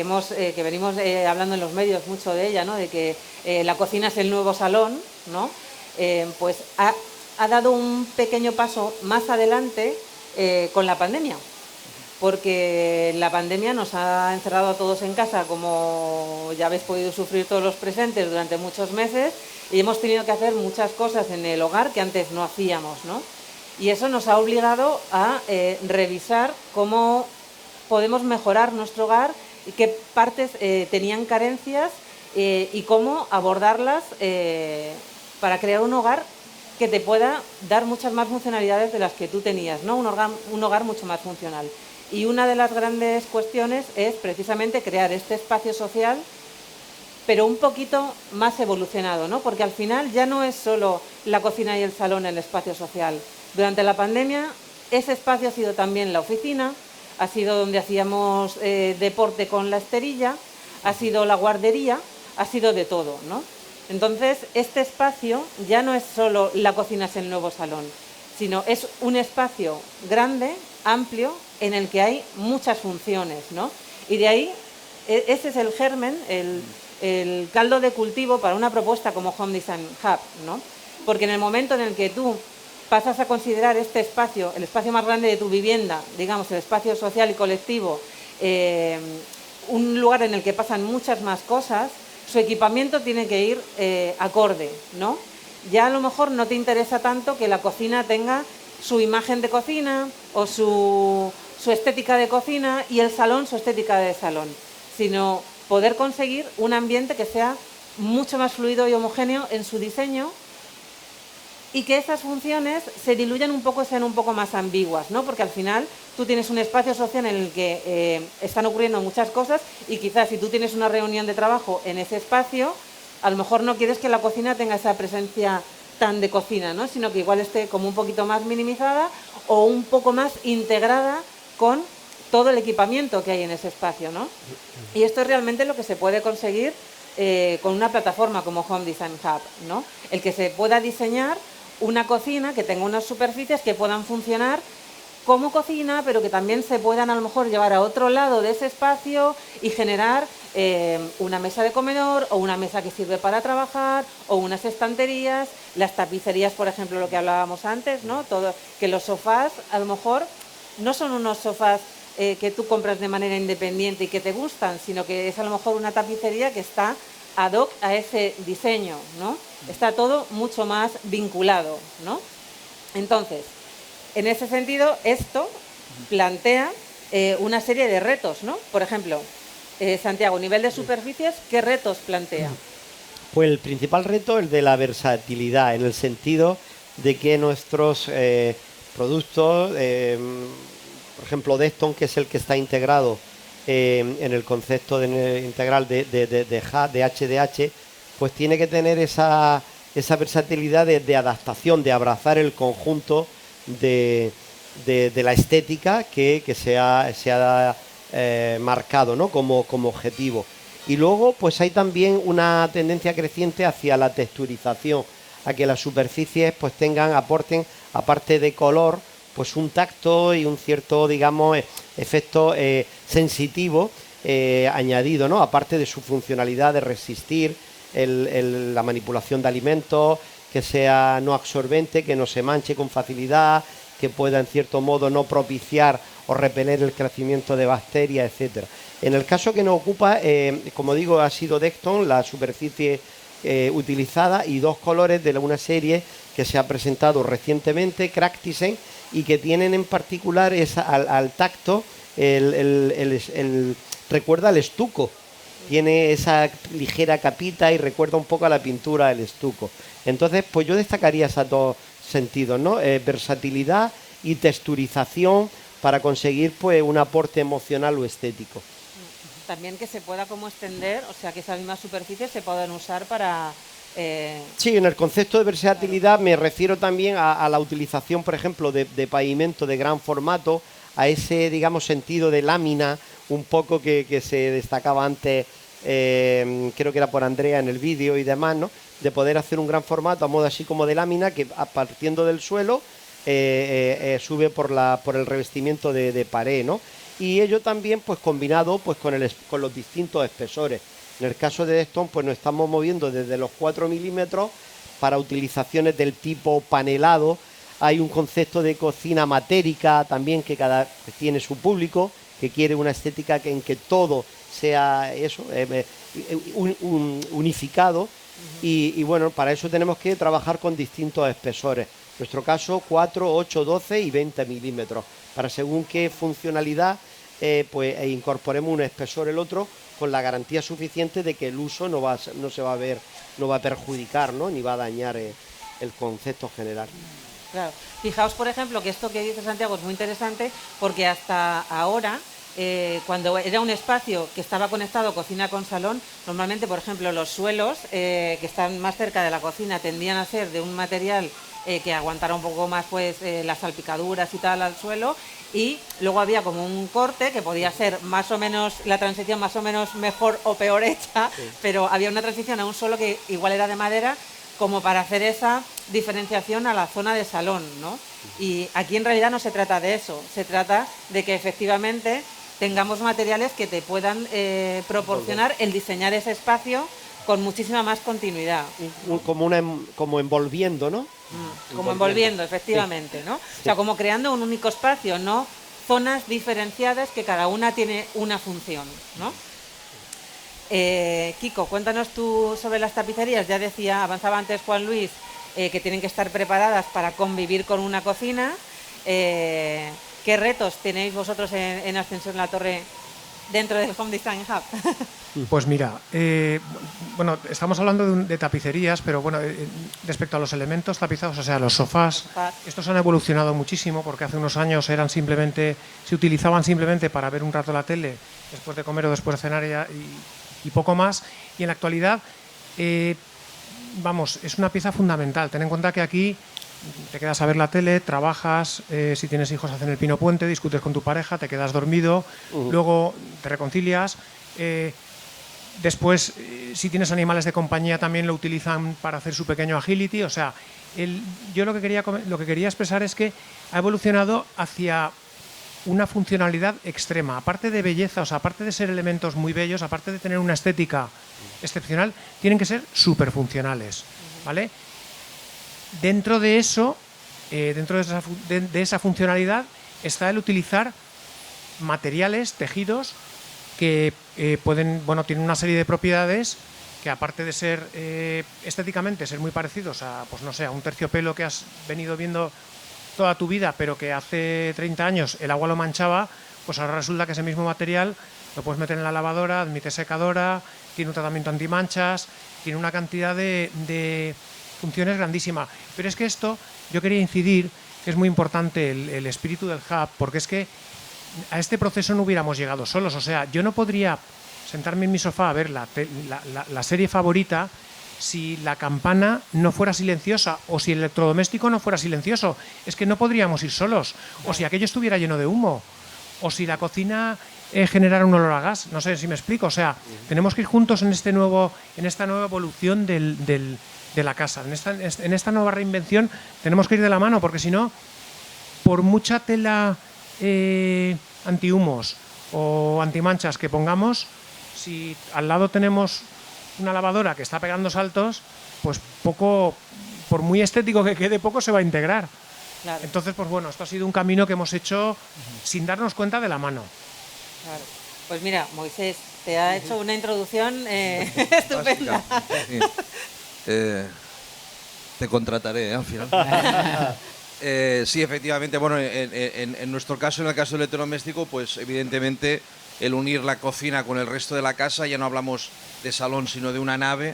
venimos hablando en los medios mucho de ella, ¿no? De que la cocina es el nuevo salón, ¿no? Pues ha dado un pequeño paso más adelante con la pandemia, porque la pandemia nos ha encerrado a todos en casa, como ya habéis podido sufrir todos los presentes durante muchos meses, y hemos tenido que hacer muchas cosas en el hogar que antes no hacíamos, ¿no? Y eso nos ha obligado a revisar cómo podemos mejorar nuestro hogar y qué partes tenían carencias y cómo abordarlas para crear un hogar que te pueda dar muchas más funcionalidades de las que tú tenías, ¿no? Un hogar mucho más funcional. Y una de las grandes cuestiones es precisamente crear este espacio social, pero un poquito más evolucionado, ¿no? Porque al final ya no es solo la cocina y el salón el espacio social. Durante la pandemia ese espacio ha sido también la oficina, ha sido donde hacíamos deporte con la esterilla, ha sido la guardería, ha sido de todo, ¿no? Entonces este espacio ya no es solo la cocina es el nuevo salón, sino es un espacio grande, amplio, en el que hay muchas funciones, ¿no? Y de ahí, ese es el germen, el caldo de cultivo para una propuesta como Home Design Hub, ¿no? Porque en el momento en el que tú pasas a considerar este espacio, el espacio más grande de tu vivienda, digamos, el espacio social y colectivo, un lugar en el que pasan muchas más cosas, su equipamiento tiene que ir acorde, ¿no? Ya a lo mejor no te interesa tanto que la cocina tenga su imagen de cocina o su estética de cocina y el salón su estética de salón, sino poder conseguir un ambiente que sea mucho más fluido y homogéneo en su diseño y que esas funciones se diluyan un poco, sean un poco más ambiguas, ¿no? Porque al final tú tienes un espacio social en el que están ocurriendo muchas cosas y quizás si tú tienes una reunión de trabajo en ese espacio, a lo mejor no quieres que la cocina tenga esa presencia tan de cocina, ¿no? Sino que igual esté como un poquito más minimizada o un poco más integrada con todo el equipamiento que hay en ese espacio, ¿no? Y esto es realmente lo que se puede conseguir con una plataforma como Home Design Hub, ¿no? El que se pueda diseñar una cocina que tenga unas superficies que puedan funcionar como cocina, pero que también se puedan a lo mejor llevar a otro lado de ese espacio y generar una mesa de comedor o una mesa que sirve para trabajar o unas estanterías, las tapicerías, por ejemplo, lo que hablábamos antes, ¿no? Todo, que los sofás a lo mejor no son unos sofás que tú compras de manera independiente y que te gustan, sino que es a lo mejor una tapicería que está ad hoc a ese diseño, ¿no? Está todo mucho más vinculado, ¿no? Entonces, en ese sentido, esto plantea una serie de retos, ¿no? Por ejemplo, Santiago, nivel de superficies, ¿qué retos plantea? Pues el principal reto es el de la versatilidad, en el sentido de que nuestros productos, por ejemplo, Decton, que es el que está integrado en el concepto integral de HDH, pues tiene que tener esa versatilidad de adaptación, de abrazar el conjunto de la estética que se ha marcado, ¿no? como objetivo. Y luego pues hay también una tendencia creciente hacia la texturización, a que las superficies pues aporten, aparte de color, pues un tacto y un cierto, digamos, efecto sensitivo añadido, ¿no? Aparte de su funcionalidad de resistir la manipulación de alimentos, que sea no absorbente, que no se manche con facilidad, que pueda en cierto modo no propiciar o repeler el crecimiento de bacterias, etcétera. En el caso que nos ocupa, como digo, ha sido Decton la superficie utilizada y dos colores de una serie que se ha presentado recientemente, Cractisen, y que tienen en particular al tacto, recuerda al estuco. Tiene esa ligera capita y recuerda un poco a la pintura del estuco. Entonces, pues yo destacaría esos dos sentidos, ¿no? Versatilidad y texturización para conseguir pues un aporte emocional o estético. También que se pueda como extender, o sea, que esas mismas superficies se puedan usar para... Sí, en el concepto de versatilidad me refiero también a la utilización, por ejemplo, de pavimento de gran formato, a ese, digamos, sentido de lámina, un poco que se destacaba antes, creo que era por Andrea en el vídeo y demás, ¿no? De poder hacer un gran formato a modo así como de lámina que partiendo del suelo sube por el revestimiento de pared, ¿no? Y ello también pues combinado pues con los distintos espesores. En el caso de Decton pues nos estamos moviendo desde los 4 milímetros para utilizaciones del tipo panelado. Hay un concepto de cocina matérica también que tiene su público, que quiere una estética en que todo sea eso, unificado. Y bueno, para eso tenemos que trabajar con distintos espesores. En nuestro caso 4, 8, 12 y 20 milímetros. Para según qué funcionalidad pues incorporemos un espesor el otro, con la garantía suficiente de que el uso no va a perjudicar, ¿no? Ni va a dañar el concepto general. Claro. Fijaos, por ejemplo, que esto que dice Santiago es muy interesante porque hasta ahora, cuando era un espacio que estaba conectado cocina con salón, normalmente, por ejemplo, los suelos que están más cerca de la cocina tendían a ser de un material que aguantara un poco más pues las salpicaduras y tal al suelo, y luego había como un corte que podía ser más o menos la transición más o menos mejor o peor hecha, sí. Pero había una transición a un suelo que igual era de madera, como para hacer esa diferenciación a la zona de salón, ¿no? Y aquí en realidad no se trata de eso, se trata de que efectivamente tengamos materiales que te puedan proporcionar el diseñar ese espacio con muchísima más continuidad. Como envolviendo, ¿no? Como envolviendo, efectivamente, ¿no? O sea, como creando un único espacio, no zonas diferenciadas que cada una tiene una función, ¿no? Kiko, cuéntanos tú sobre las tapicerías. Ya decía, avanzaba antes Juan Luis, que tienen que estar preparadas para convivir con una cocina. ¿Qué retos tenéis vosotros en Ascensión La Torre dentro del Home Design Hub? Pues mira, bueno, estamos hablando de tapicerías, pero bueno, respecto a los elementos tapizados, o sea, los sofás, estos han evolucionado muchísimo porque hace unos años se utilizaban simplemente para ver un rato la tele después de comer o después de cenar y poco más. Y en la actualidad, vamos, es una pieza fundamental. Ten en cuenta que aquí te quedas a ver la tele, trabajas, si tienes hijos hacen el pino puente, discutes con tu pareja, te quedas dormido, luego te reconcilias. Después, si tienes animales de compañía, también lo utilizan para hacer su pequeño agility. O sea, yo lo que quería expresar es que ha evolucionado hacia una funcionalidad extrema. Aparte de belleza, o sea, aparte de ser elementos muy bellos, aparte de tener una estética excepcional, tienen que ser súper funcionales, ¿vale? Dentro de eso, dentro de esa funcionalidad, está el utilizar materiales, tejidos, que tienen una serie de propiedades que, aparte de ser estéticamente ser muy parecidos a, pues no sé, a un terciopelo que has venido viendo toda tu vida, pero que hace 30 años el agua lo manchaba, pues ahora resulta que ese mismo material lo puedes meter en la lavadora, admite secadora, tiene un tratamiento antimanchas, tiene una cantidad de funciones grandísima. Pero es que esto, yo quería incidir, que es muy importante el espíritu del hub, porque es que a este proceso no hubiéramos llegado solos. O sea, yo no podría sentarme en mi sofá a ver la serie favorita si la campana no fuera silenciosa o si el electrodoméstico no fuera silencioso. Es que no podríamos ir solos. O si aquello estuviera lleno de humo. O si la cocina generara un olor a gas. No sé si me explico. O sea, tenemos que ir juntos en esta nueva evolución de la casa. En esta nueva reinvención tenemos que ir de la mano, porque si no, por mucha tela antihumos o antimanchas que pongamos, si al lado tenemos una lavadora que está pegando saltos, pues poco, por muy estético que quede, poco se va a integrar. Claro. Entonces, pues bueno, esto ha sido un camino que hemos hecho sin darnos cuenta de la mano. Claro. Pues mira, Moisés, te ha hecho una introducción estupenda. Sí. Te contrataré, al final. Sí, efectivamente, bueno, en nuestro caso, en el caso del electrodoméstico, pues evidentemente el unir la cocina con el resto de la casa, ya no hablamos de salón, sino de una nave,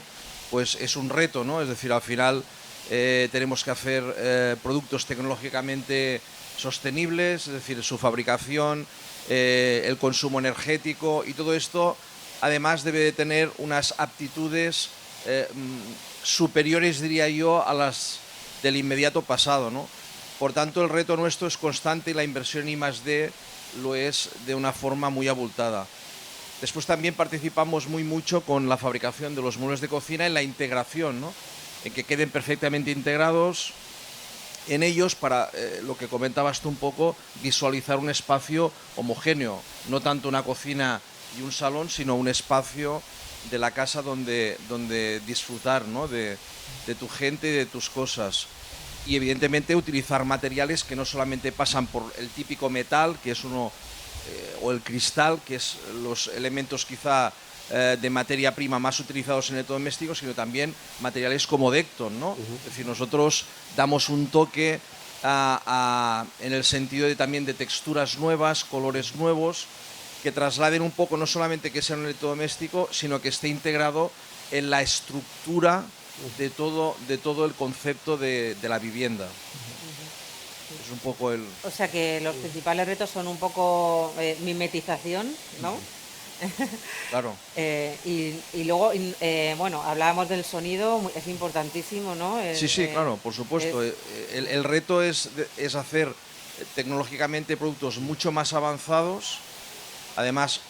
pues es un reto, ¿no? Es decir, al final tenemos que hacer productos tecnológicamente sostenibles, es decir, su fabricación, el consumo energético, y todo esto además debe de tener unas aptitudes superiores, diría yo, a las del inmediato pasado, ¿no? Por tanto, el reto nuestro es constante y la inversión en I+D lo es de una forma muy abultada. Después también participamos mucho con la fabricación de los muebles de cocina en la integración, ¿no? En que queden perfectamente integrados en ellos para, lo que comentabas tú un poco, visualizar un espacio homogéneo, no tanto una cocina y un salón, sino un espacio de la casa donde disfrutar, ¿no? de tu gente y de tus cosas. Y evidentemente utilizar materiales que no solamente pasan por el típico metal, que es o el cristal, que es los elementos quizá de materia prima más utilizados en el electrodoméstico, sino también materiales como Decton, ¿no? Es decir, nosotros damos un toque en el sentido también de texturas nuevas, colores nuevos, que trasladen un poco, no solamente que sea un electrodoméstico, sino que esté integrado en la estructura de todo el concepto de la vivienda. Es un poco el... O sea que los principales retos son un poco mimetización, ¿no? Claro. Y luego, bueno, hablábamos del sonido, es importantísimo, ¿no? Sí, claro, por supuesto. El reto es hacer tecnológicamente productos mucho más avanzados, además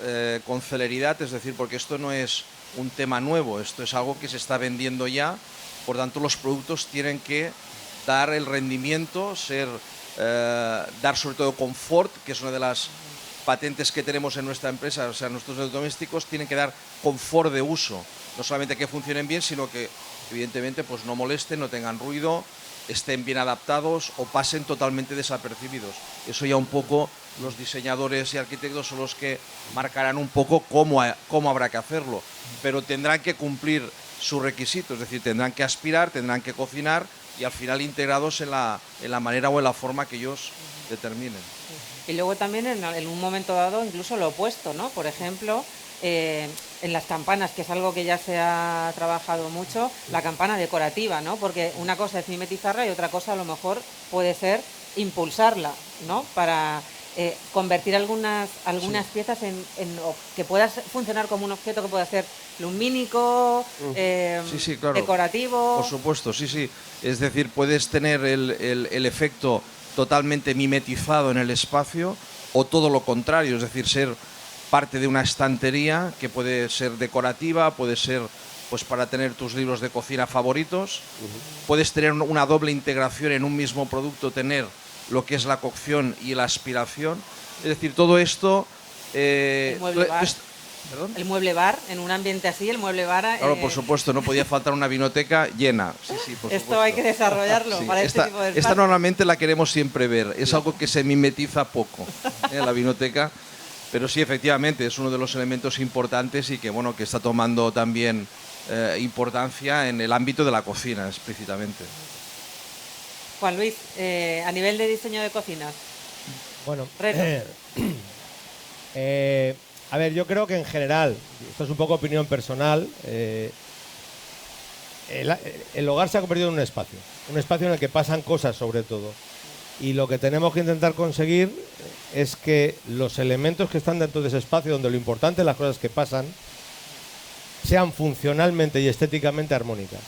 con celeridad, es decir, porque esto no es un tema nuevo, esto es algo que se está vendiendo ya, por tanto los productos tienen que dar el rendimiento, dar sobre todo confort, que es una de las patentes que tenemos en nuestra empresa. O sea, nuestros electrodomésticos tienen que dar confort de uso, no solamente que funcionen bien, sino que evidentemente pues no molesten, no tengan ruido, estén bien adaptados o pasen totalmente desapercibidos. Eso ya un poco los diseñadores y arquitectos son los que marcarán un poco cómo habrá que hacerlo, pero tendrán que cumplir sus requisitos, es decir, tendrán que aspirar, tendrán que cocinar y al final integrados en la manera o en la forma que ellos determinen. Y luego también en un momento dado incluso lo opuesto, ¿no? Por ejemplo, en las campanas, que es algo que ya se ha trabajado mucho, la campana decorativa, ¿no? Porque una cosa es mimetizarla y otra cosa a lo mejor puede ser impulsarla, ¿no? Para convertir algunas piezas en que pueda funcionar como un objeto que pueda ser lumínico, claro. decorativo. Por supuesto, sí. Es decir, puedes tener el efecto totalmente mimetizado en el espacio o todo lo contrario, es decir, ser parte de una estantería que puede ser decorativa, puede ser pues para tener tus libros de cocina favoritos. Puedes tener una doble integración en un mismo producto, tener lo que es la cocción y la aspiración. Es decir, todo esto... El mueble bar, en un ambiente así, el mueble bar... Claro, por supuesto, no podía faltar una vinoteca llena. Sí, por esto supuesto. hay que desarrollarlo para este tipo de espacio. Esta normalmente la queremos siempre ver, es algo que se mimetiza poco, la vinoteca. Pero sí, efectivamente, es uno de los elementos importantes y que, bueno, que está tomando también importancia en el ámbito de la cocina, explícitamente. Juan Luis, a nivel de diseño de cocinas. Bueno, retos. A ver, yo creo que en general, esto es un poco opinión personal, el hogar se ha convertido en un espacio en el que pasan cosas sobre todo. Y lo que tenemos que intentar conseguir es que los elementos que están dentro de ese espacio, donde lo importante, las cosas que pasan, sean funcionalmente y estéticamente armónicas.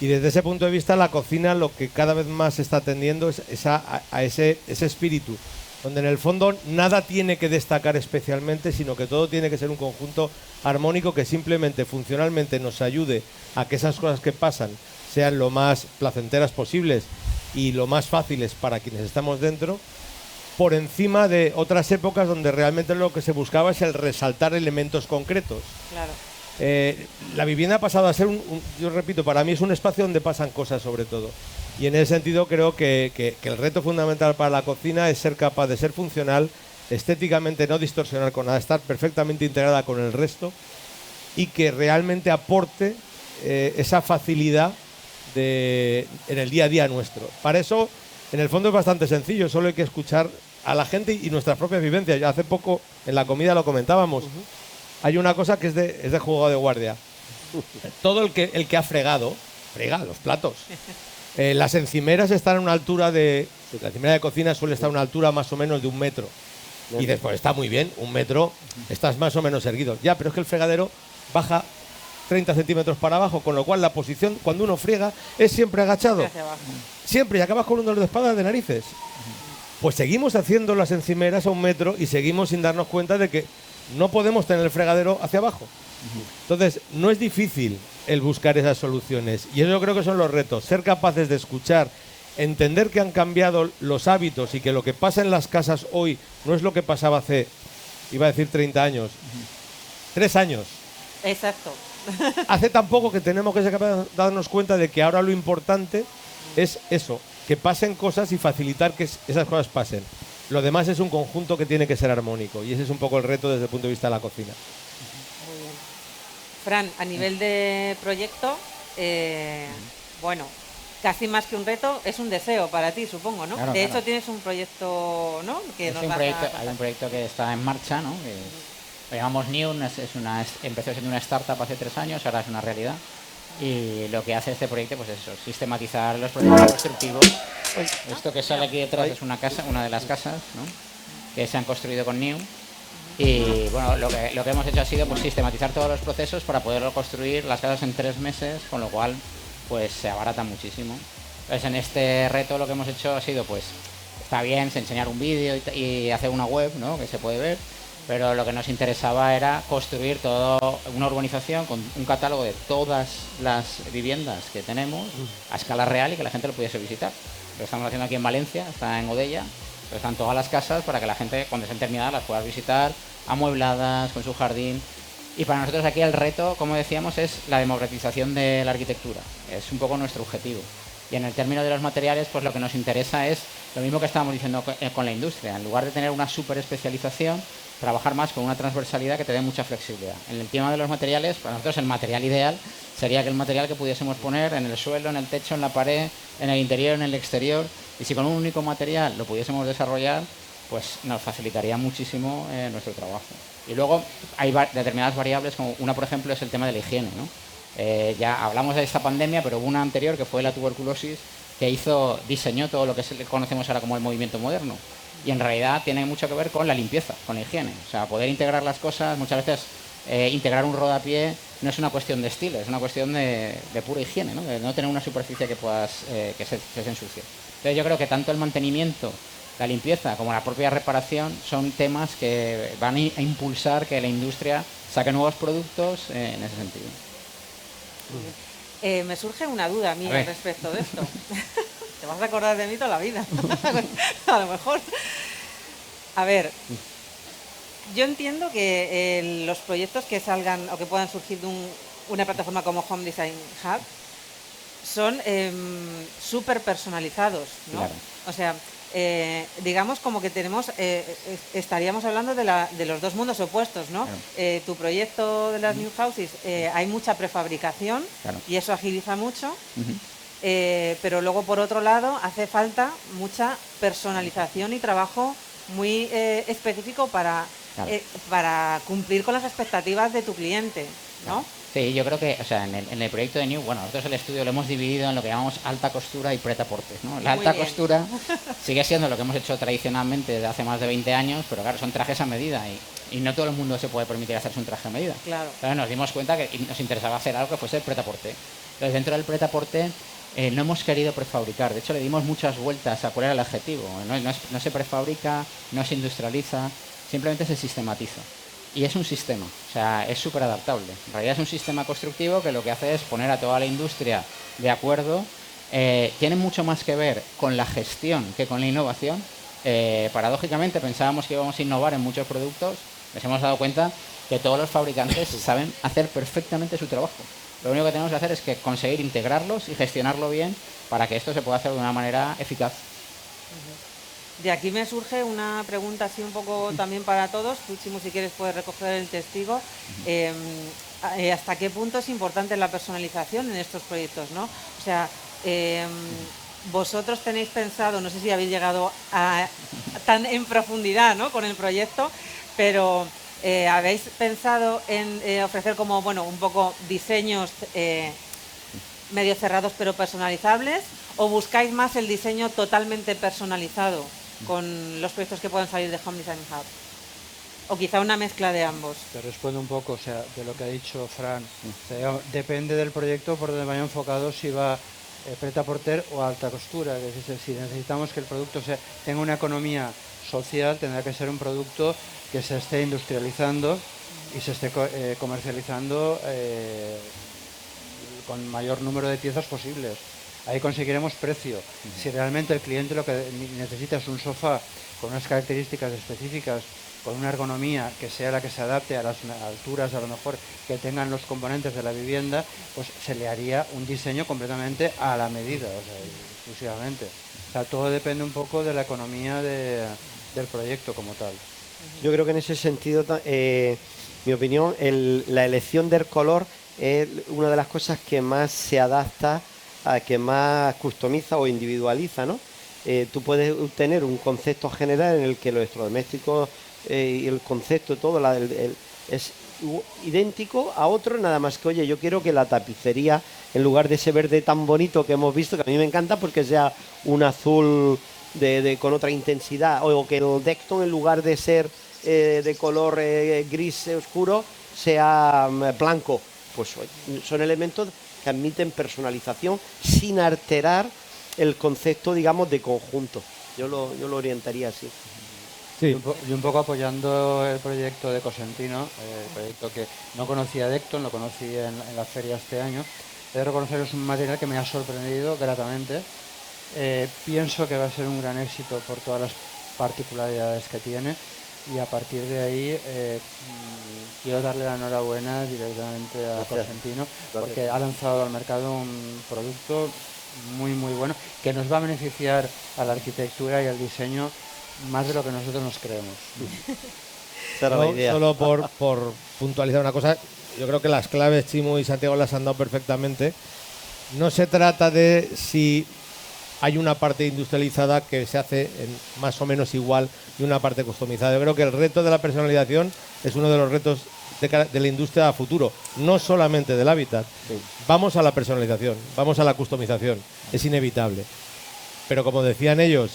Y desde ese punto de vista, la cocina lo que cada vez más se está tendiendo es a ese espíritu, donde en el fondo nada tiene que destacar especialmente, sino que todo tiene que ser un conjunto armónico que simplemente funcionalmente nos ayude a que esas cosas que pasan sean lo más placenteras posibles y lo más fáciles para quienes estamos dentro, por encima de otras épocas donde realmente lo que se buscaba es el resaltar elementos concretos. Claro. La vivienda ha pasado a ser yo repito, para mí es un espacio donde pasan cosas sobre todo. Y en ese sentido creo que el reto fundamental para la cocina es ser capaz de ser funcional, estéticamente no distorsionar con nada, estar perfectamente integrada con el resto y que realmente aporte esa facilidad en el día a día nuestro. Para eso, en el fondo es bastante sencillo, solo hay que escuchar a la gente y nuestras propias vivencias. Ya hace poco en la comida lo comentábamos. Hay una cosa que es de juego de guardia. Todo el que ha frega los platos. Las encimeras están a una altura la encimera de cocina suele estar a una altura más o menos de 1 metro. Y después está muy bien, 1 metro, estás más o menos erguido. Ya, pero es que el fregadero baja 30 centímetros para abajo, con lo cual la posición cuando uno friega es siempre agachado. Siempre, y acabas con un dolor de espalda de narices. Pues seguimos haciendo las encimeras a 1 metro y seguimos sin darnos cuenta de que no podemos tener el fregadero hacia abajo. Entonces, no es difícil el buscar esas soluciones. Y eso yo creo que son los retos. Ser capaces de escuchar, entender que han cambiado los hábitos y que lo que pasa en las casas hoy no es lo que pasaba hace, iba a decir 30 años, 3 años. Exacto. Hace tan poco que tenemos que ser capaces de darnos cuenta de que ahora lo importante es eso, que pasen cosas y facilitar que esas cosas pasen. Lo demás es un conjunto que tiene que ser armónico y ese es un poco el reto desde el punto de vista de la cocina. Muy bien. Fran, a nivel de proyecto, bueno, casi más que un reto, es un deseo para ti, supongo, ¿no? Claro, de claro. hecho, tienes un proyecto, ¿no? Que nos hay un proyecto que está en marcha, ¿no? Que lo llamamos New, empezó siendo una startup hace 3 años, ahora es una realidad. Y lo que hace este proyecto pues es eso, sistematizar los procesos constructivos. Esto que sale aquí detrás es una de las casas, ¿no? Que se han construido con New. Y bueno, lo que hemos hecho ha sido pues sistematizar todos los procesos para poder construir las casas en 3 meses, con lo cual pues se abarata muchísimo. Entonces en este reto lo que hemos hecho ha sido pues, está bien enseñar un vídeo y hacer una web, ¿no? Que se puede ver, pero lo que nos interesaba era construir toda una urbanización con un catálogo de todas las viviendas que tenemos a escala real y que la gente lo pudiese visitar. Lo estamos haciendo aquí en Valencia, está en Godella, pero están todas las casas para que la gente cuando estén terminadas las pueda visitar, amuebladas, con su jardín. Y para nosotros aquí el reto, como decíamos, es la democratización de la arquitectura. Es un poco nuestro objetivo. Y en el término de los materiales, pues lo que nos interesa es lo mismo que estábamos diciendo con la industria. En lugar de tener una super especialización, trabajar más con una transversalidad que te dé mucha flexibilidad. En el tema de los materiales, para nosotros el material ideal sería aquel material que pudiésemos poner en el suelo, en el techo, en la pared, en el interior, en el exterior. Y si con un único material lo pudiésemos desarrollar, pues nos facilitaría muchísimo nuestro trabajo. Y luego hay determinadas variables, como una, por ejemplo, es el tema de la higiene, ¿no? Ya hablamos de esta pandemia, pero hubo una anterior que fue la tuberculosis, que diseñó todo lo que conocemos ahora como el movimiento moderno. Y en realidad tiene mucho que ver con la limpieza, con la higiene. O sea, poder integrar las cosas, muchas veces integrar un rodapié no es una cuestión de estilo, es una cuestión de pura higiene, ¿no? De no tener una superficie que se ensucie. Entonces yo creo que tanto el mantenimiento, la limpieza como la propia reparación son temas que van a impulsar que la industria saque nuevos productos en ese sentido. Me surge una duda mía respecto de esto. Te vas a acordar de mí toda la vida. A lo mejor. A ver, yo entiendo que los proyectos que salgan o que puedan surgir de una plataforma como Home Design Hub son súper personalizados, ¿no? Claro. O sea, digamos como que estaríamos hablando de los dos mundos opuestos, ¿no? Claro. Tu proyecto de las New Houses, hay mucha prefabricación, claro, y eso agiliza mucho. Pero luego, por otro lado, hace falta mucha personalización y trabajo muy específico para cumplir con las expectativas de tu cliente, ¿no? Sí, yo creo que, o sea, en el proyecto de New, bueno, nosotros el estudio lo hemos dividido en lo que llamamos alta costura y prêt-à-porter, ¿no? La alta costura sigue siendo lo que hemos hecho tradicionalmente desde hace más de 20 años, pero claro, son trajes a medida y no todo el mundo se puede permitir hacerse un traje a medida. Claro. Entonces nos dimos cuenta que nos interesaba hacer algo que fuese prêt-à-porter. Entonces, dentro del prêt-à-porter no hemos querido prefabricar, de hecho le dimos muchas vueltas a cuál era el objetivo. No se prefabrica, no se industrializa, simplemente se sistematiza. Y es un sistema, o sea, es súper adaptable. En realidad es un sistema constructivo que lo que hace es poner a toda la industria de acuerdo. Tiene mucho más que ver con la gestión que con la innovación. Paradójicamente pensábamos que íbamos a innovar en muchos productos, nos hemos dado cuenta que todos los fabricantes saben hacer perfectamente su trabajo. Lo único que tenemos que hacer es conseguir integrarlos y gestionarlo bien para que esto se pueda hacer de una manera eficaz. De aquí me surge una pregunta así un poco también para todos. Tú, Chimo, si quieres puedes recoger el testigo. ¿Hasta qué punto es importante la personalización en estos proyectos, ¿no? O sea, vosotros tenéis pensado, no sé si habéis llegado tan en profundidad, ¿no?, con el proyecto, pero ¿habéis pensado en ofrecer como, bueno, un poco diseños medio cerrados pero personalizables, o buscáis más el diseño totalmente personalizado con los proyectos que puedan salir de Home Design Hub? O quizá una mezcla de ambos. Te respondo un poco, o sea, de lo que ha dicho Fran. O sea, depende del proyecto por donde vaya enfocado, si va prêt-à-porter o alta costura. Es decir, si necesitamos que el producto tenga una economía social, tendrá que ser un producto que se esté industrializando y se esté comercializando con mayor número de piezas posibles. Ahí conseguiremos precio. Si realmente el cliente lo que necesita es un sofá con unas características específicas, con una ergonomía que sea la que se adapte a las alturas, a lo mejor, que tengan los componentes de la vivienda, pues se le haría un diseño completamente a la medida, o sea, exclusivamente. O sea, todo depende un poco de la economía del proyecto como tal. Yo creo que en ese sentido, mi opinión, la elección del color es una de las cosas que más se adapta, que más customiza o individualiza, ¿no? Tú puedes tener un concepto general en el que los electrodomésticos y el concepto todo es idéntico a otro, nada más que, oye, yo quiero que la tapicería, en lugar de ese verde tan bonito que hemos visto, que a mí me encanta porque sea un azul con otra intensidad, o que el Decton, en lugar de ser de color gris oscuro, sea blanco. Pues son elementos que admiten personalización sin alterar el concepto, digamos, de conjunto. Yo lo orientaría así. Sí. Y un poco apoyando el proyecto de Cosentino, el proyecto que no conocía Decton, lo conocí en la feria este año. He de reconocer que es un material que me ha sorprendido gratamente. Pienso que va a ser un gran éxito por todas las particularidades que tiene, y a partir de ahí quiero darle la enhorabuena directamente a Cosentino, porque ha lanzado al mercado un producto muy, muy bueno, que nos va a beneficiar a la arquitectura y al diseño más de lo que nosotros nos creemos. Esa era la idea. Solo por puntualizar una cosa, yo creo que las claves Chimo y Santiago las han dado perfectamente. No se trata de si hay una parte industrializada que se hace más o menos igual y una parte customizada. Yo creo que el reto de la personalización es uno de los retos de la industria a futuro, no solamente del hábitat. Sí. Vamos a la personalización, vamos a la customización, es inevitable. Pero como decían ellos,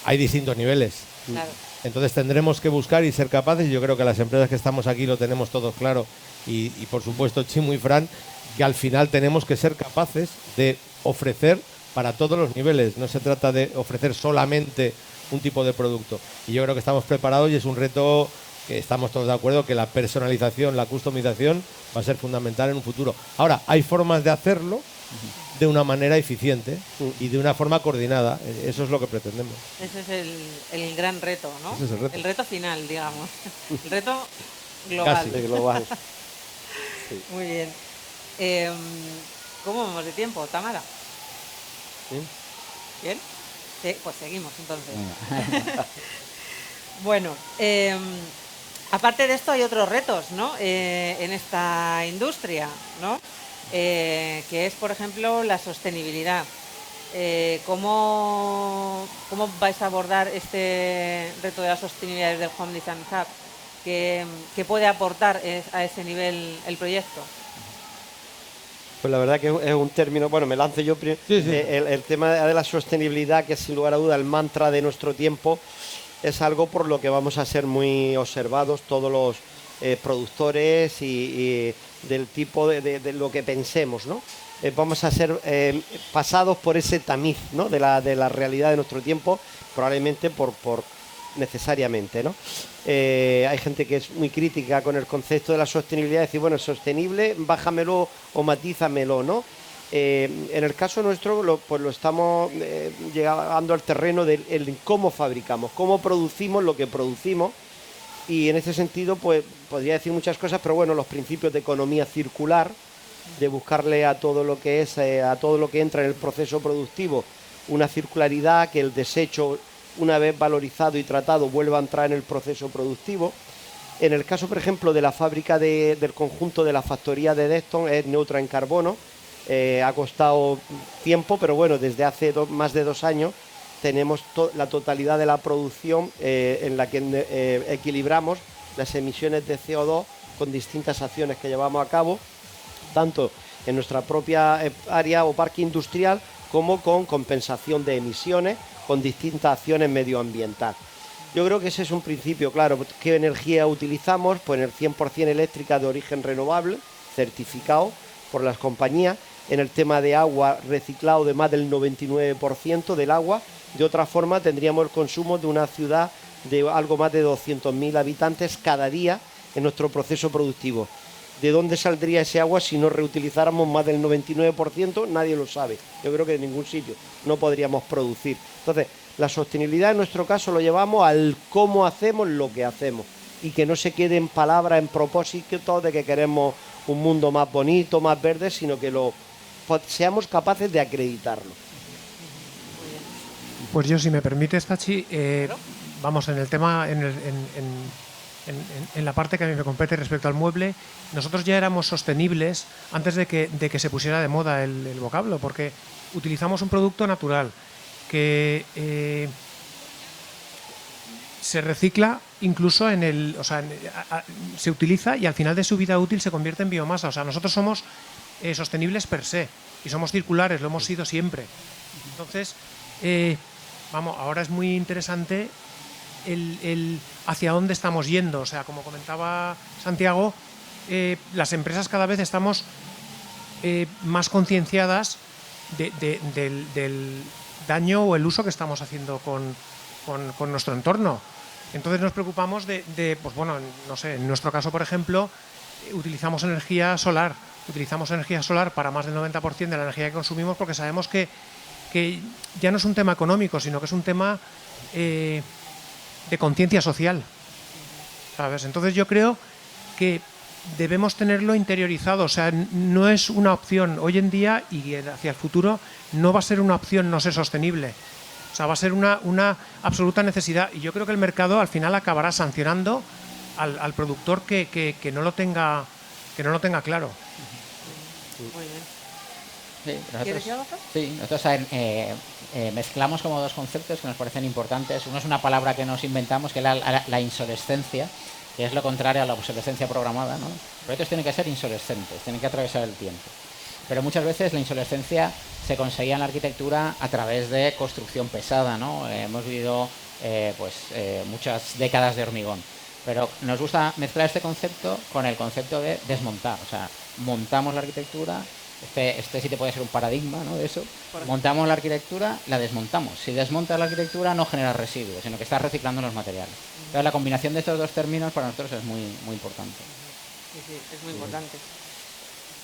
hay distintos niveles. Claro. Entonces tendremos que buscar y ser capaces, y yo creo que las empresas que estamos aquí lo tenemos todos claro, y por supuesto Chimo y Fran, que al final tenemos que ser capaces de ofrecer para todos los niveles. No se trata de ofrecer solamente un tipo de producto. Y yo creo que estamos preparados y es un reto que estamos todos de acuerdo que la personalización, la customización va a ser fundamental en un futuro. Ahora, hay formas de hacerlo de una manera eficiente y de una forma coordinada. Eso es lo que pretendemos. Ese es el gran reto, ¿no? Ese es el reto. El reto final, digamos. El reto global. Casi global. Sí. Muy bien. ¿Cómo vamos de tiempo, Tamara? ¿Bien? ¿Bien? Sí, pues seguimos entonces. Bueno, aparte de esto hay otros retos, ¿no? En esta industria, ¿no? Que es, por ejemplo, la sostenibilidad. ¿Cómo vais a abordar este reto de la sostenibilidad desde el Home Design Hub? ¿Qué puede aportar a ese nivel el proyecto? Pues la verdad que es un término, bueno, me lanzo yo primero. Sí, sí. El tema de la sostenibilidad, que es sin lugar a duda el mantra de nuestro tiempo, es algo por lo que vamos a ser muy observados todos los productores y del tipo de lo que pensemos, ¿no? Vamos a ser pasados por ese tamiz, ¿no? de la realidad de nuestro tiempo, probablemente por necesariamente, ¿no? Hay gente que es muy crítica con el concepto de la sostenibilidad, decir, bueno, sostenible, bájamelo o matízamelo, ¿no? En el caso nuestro, pues lo estamos llegando al terreno de cómo fabricamos, cómo producimos lo que producimos, y en ese sentido, pues podría decir muchas cosas, pero bueno, los principios de economía circular, de buscarle a todo lo que es, a todo lo que entra en el proceso productivo, una circularidad, que el desecho, una vez valorizado y tratado, vuelva a entrar en el proceso productivo. En el caso, por ejemplo, de la fábrica del conjunto de la factoría de Dexton, es neutra en carbono. Ha costado tiempo, pero bueno, desde hace más de 2 años tenemos la totalidad de la producción en la que equilibramos las emisiones de CO2 con distintas acciones que llevamos a cabo, tanto en nuestra propia área o parque industrial como con compensación de emisiones, con distintas acciones medioambientales. Yo creo que ese es un principio claro. ¿Qué energía utilizamos? Pues en el 100% eléctrica de origen renovable, certificado por las compañías. En el tema de agua, reciclado de más del 99% del agua. De otra forma, tendríamos el consumo de una ciudad de algo más de 200.000 habitantes cada día en nuestro proceso productivo. ¿De dónde saldría ese agua si no reutilizáramos más del 99%? Nadie lo sabe. Yo creo que de ningún sitio no podríamos producir. Entonces, la sostenibilidad en nuestro caso lo llevamos al cómo hacemos lo que hacemos y que no se quede en palabras, en propósito de que queremos un mundo más bonito, más verde, sino que seamos capaces de acreditarlo. Pues yo, si me permites, Tachi, vamos, en el tema, en la parte que a mí me compete respecto al mueble, nosotros ya éramos sostenibles antes de que se pusiera de moda el vocablo, porque utilizamos un producto natural que se recicla incluso se utiliza y al final de su vida útil se convierte en biomasa. O sea, nosotros somos sostenibles per se y somos circulares, lo hemos sido siempre. Entonces, ahora es muy interesante el hacia dónde estamos yendo. O sea, como comentaba Santiago, las empresas cada vez estamos más concienciadas del daño o el uso que estamos haciendo con nuestro entorno. Entonces nos preocupamos pues bueno, no sé, en nuestro caso, por ejemplo, utilizamos energía solar. Utilizamos energía solar para más del 90% de la energía que consumimos, porque sabemos que ya no es un tema económico, sino que es un tema de conciencia social, ¿sabes? Entonces yo creo que debemos tenerlo interiorizado, o sea, no es una opción. Hoy en día y hacia el futuro no va a ser una opción no ser sostenible. O sea, va a ser una absoluta necesidad. Y yo creo que el mercado al final acabará sancionando al productor que no lo tenga claro. Muy bien. Sí, ¿Quieres decir algo? Sí, nosotros mezclamos como dos conceptos que nos parecen importantes. Uno es una palabra que nos inventamos, que es la insolescencia, que es lo contrario a la obsolescencia programada, ¿no? Los proyectos tienen que ser insolescentes, tienen que atravesar el tiempo. Pero muchas veces la insolescencia se conseguía en la arquitectura a través de construcción pesada, ¿no? Hemos vivido muchas décadas de hormigón. Pero nos gusta mezclar este concepto con el concepto de desmontar. O sea, montamos la arquitectura, este sí te puede ser un paradigma, ¿no? De eso. Montamos la arquitectura, la desmontamos. Si desmontas la arquitectura no generas residuos, sino que estás reciclando los materiales. Entonces la combinación de estos dos términos para nosotros es muy, muy importante. Sí, es muy importante.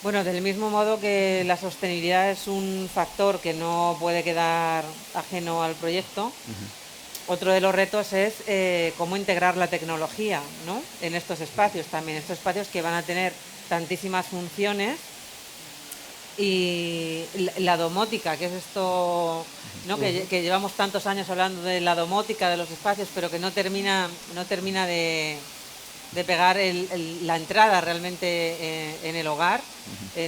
Bueno, del mismo modo que la sostenibilidad es un factor que no puede quedar ajeno al proyecto, otro de los retos es cómo integrar la tecnología, ¿no? En estos espacios también, estos espacios que van a tener tantísimas funciones. Y la domótica, que es esto, ¿no? que llevamos tantos años hablando de la domótica de los espacios, pero que no termina de pegar la entrada realmente en el hogar,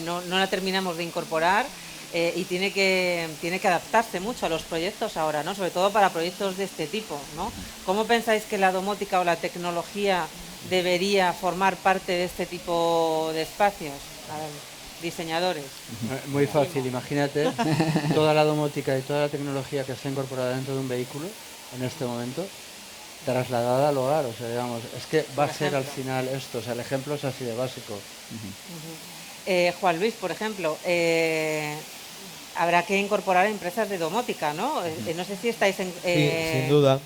no la terminamos de incorporar y tiene que adaptarse mucho a los proyectos ahora, ¿no? Sobre todo para proyectos de este tipo, ¿no? ¿Cómo pensáis que la domótica o la tecnología debería formar parte de este tipo de espacios? A ver, diseñadores. Muy fácil, imagínate toda la domótica y toda la tecnología que está incorporada dentro de un vehículo en este momento, trasladada al hogar. O sea, digamos, es que va a ser al final esto, o sea, el ejemplo es así de básico. Juan Luis, por ejemplo, habrá que incorporar empresas de domótica, ¿no? No sé si estáis en... Sí, sin duda.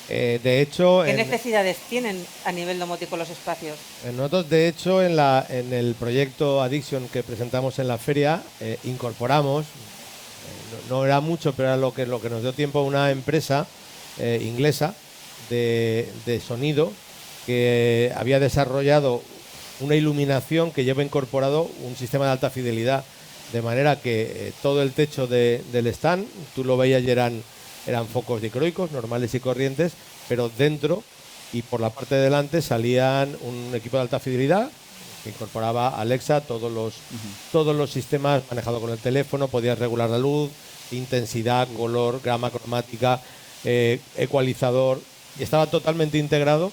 De hecho, ¿qué necesidades tienen a nivel domótico los espacios? Nosotros, de hecho, en el proyecto Addiction que presentamos en la feria, incorporamos, no era mucho, pero era lo que nos dio tiempo, una empresa inglesa de sonido que había desarrollado una iluminación que lleva incorporado un sistema de alta fidelidad, de manera que todo el techo del stand, tú lo veías y eran focos dicroicos, normales y corrientes, pero dentro y por la parte de delante salían un equipo de alta fidelidad que incorporaba Alexa, todos los sistemas manejados con el teléfono, podías regular la luz, intensidad, color, gama cromática, ecualizador, y estaba totalmente integrado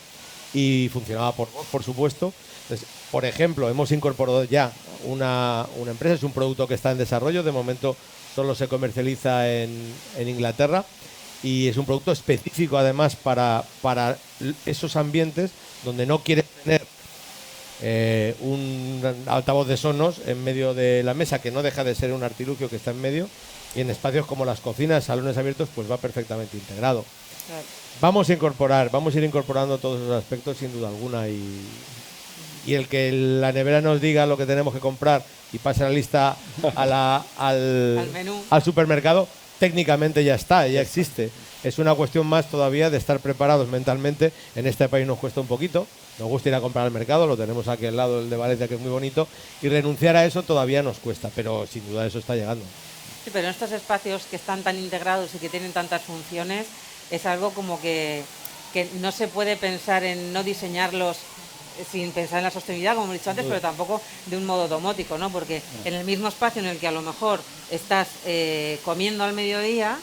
y funcionaba por voz, por supuesto. Entonces, por ejemplo, hemos incorporado ya una empresa, es un producto que está en desarrollo, de momento solo se comercializa en Inglaterra, y es un producto específico además para esos ambientes donde no quieres tener un altavoz de sonos en medio de la mesa, que no deja de ser un artilugio que está en medio, y en espacios como las cocinas, salones abiertos, pues va perfectamente integrado. Claro. Vamos a ir incorporando todos esos aspectos sin duda alguna, y el que la nevera nos diga lo que tenemos que comprar y pase la lista al supermercado, técnicamente ya está, ya existe. Es una cuestión más todavía de estar preparados mentalmente. En este país nos cuesta un poquito, nos gusta ir a comprar al mercado, lo tenemos aquí al lado, el de Valencia, que es muy bonito, y renunciar a eso todavía nos cuesta, pero sin duda eso está llegando. Sí, pero en estos espacios que están tan integrados y que tienen tantas funciones, es algo como que no se puede pensar en no diseñarlos sin pensar en la sostenibilidad, como hemos dicho antes, pero tampoco de un modo domótico, ¿no? Porque en el mismo espacio en el que a lo mejor estás comiendo al mediodía,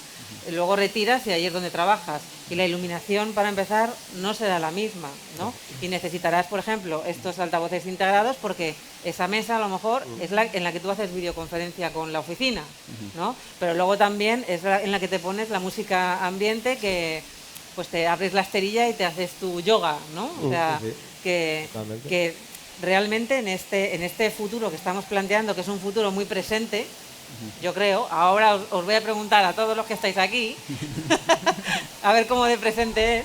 luego retiras y ahí es donde trabajas. Y la iluminación, para empezar, no será la misma, ¿no? Y necesitarás, por ejemplo, estos altavoces integrados porque esa mesa a lo mejor es en la que tú haces videoconferencia con la oficina, ¿no? Pero luego también es en la que te pones la música ambiente, que pues te abres la esterilla y te haces tu yoga, ¿no? O sea, que realmente en este futuro que estamos planteando, que es un futuro muy presente, yo creo, ahora os voy a preguntar a todos los que estáis aquí, a ver cómo de presente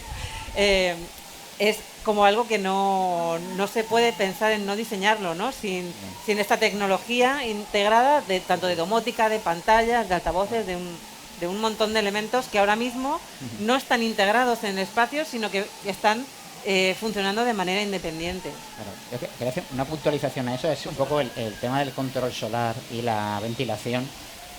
es como algo que no se puede pensar en no diseñarlo, ¿no? Sin esta tecnología integrada, tanto de domótica, de pantallas, de altavoces, de un montón de elementos que ahora mismo no están integrados en espacios, sino que están funcionando de manera independiente. Claro, yo quería hacer una puntualización a eso, es un poco el tema del control solar y la ventilación,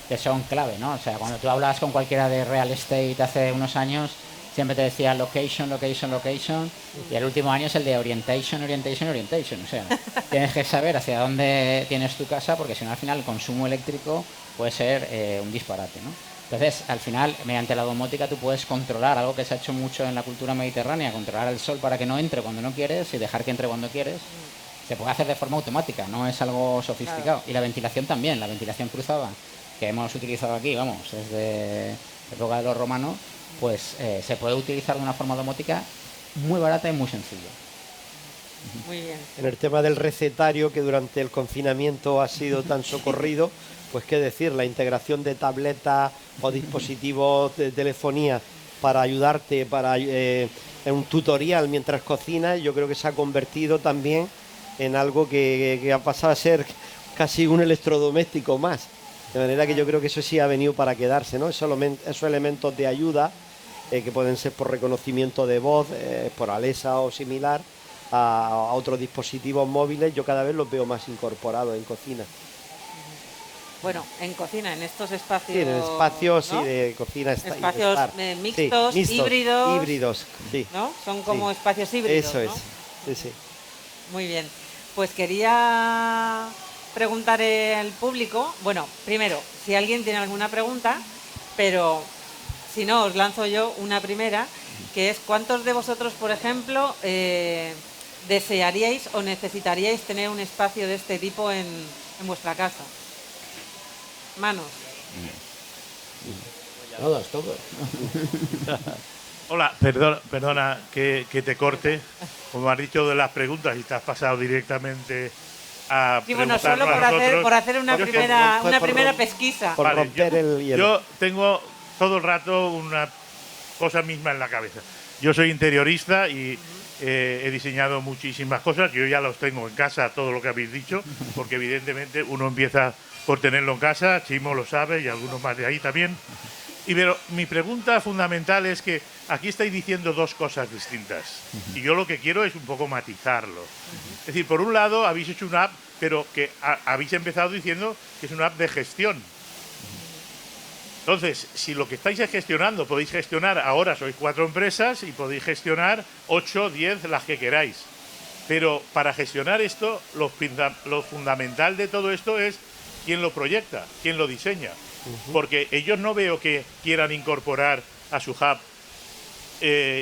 que son clave, ¿no? O sea, cuando tú hablabas con cualquiera de real estate hace unos años, siempre te decía location, location, location, y el último año es el de orientation, orientation, orientation. O sea, tienes que saber hacia dónde tienes tu casa, porque si no, al final el consumo eléctrico puede ser un disparate, ¿no? Entonces, al final, mediante la domótica tú puedes controlar algo que se ha hecho mucho en la cultura mediterránea, controlar el sol para que no entre cuando no quieres y dejar que entre cuando quieres. Se puede hacer de forma automática, no es algo sofisticado. Claro. Y la ventilación también, la ventilación cruzada, que hemos utilizado aquí, vamos, desde la época de los romanos, pues se puede utilizar de una forma domótica muy barata y muy sencilla. Muy bien. En el tema del recetario, que durante el confinamiento ha sido tan socorrido, pues qué decir, la integración de tabletas o dispositivos de telefonía para ayudarte en un tutorial mientras cocinas, yo creo que se ha convertido también en algo que ha pasado a ser casi un electrodoméstico más. De manera que yo creo que eso sí ha venido para quedarse, ¿no? Esos elementos de ayuda que pueden ser por reconocimiento de voz, por Alexa o similar, a otros dispositivos móviles, yo cada vez los veo más incorporados en cocina. Bueno, en cocina, en estos espacios... Sí, en espacios, ¿no? Sí, de cocina. Espacios mixtos, híbridos. Híbridos, sí. ¿No? Son como espacios híbridos, eso ¿no? es, sí, sí. Muy bien. Pues quería preguntar al público, bueno, primero, si alguien tiene alguna pregunta, pero si no, os lanzo yo una primera, que es ¿cuántos de vosotros, por ejemplo, desearíais o necesitaríais tener un espacio de este tipo en vuestra casa? Manos. Todos. Hola, perdona que te corte. Como has dicho de las preguntas y te has pasado directamente a bueno, solo por hacer una primera pesquisa. Por romper el hielo. Yo tengo todo el rato una cosa misma en la cabeza. Yo soy interiorista y he diseñado muchísimas cosas. Yo ya los tengo en casa, todo lo que habéis dicho, porque evidentemente uno empieza por tenerlo en casa, Chimo lo sabe y algunos más de ahí también. Pero mi pregunta fundamental es que aquí estáis diciendo dos cosas distintas y yo lo que quiero es un poco matizarlo. Es decir, por un lado habéis hecho una app, pero que habéis empezado diciendo que es una app de gestión. Entonces, si lo que estáis gestionando, podéis gestionar, ahora sois 4 empresas y podéis gestionar 8, 10, las que queráis. Pero para gestionar esto, lo fundamental de todo esto es quién lo proyecta, quién lo diseña. Porque ellos no veo que quieran incorporar a su hub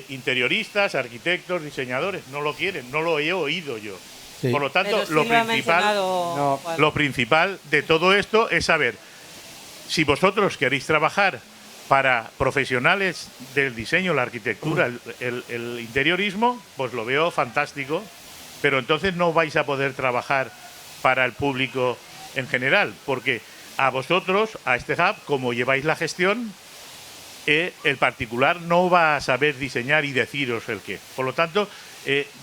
interioristas, arquitectos, diseñadores. No lo quieren, no lo he oído yo. Sí. Por lo tanto, sí lo principal de todo esto es saber si vosotros queréis trabajar para profesionales del diseño, la arquitectura, el interiorismo, pues lo veo fantástico, pero entonces no vais a poder trabajar para el público en general, porque a vosotros, a este hub, como lleváis la gestión, el particular no va a saber diseñar y deciros el qué. Por lo tanto,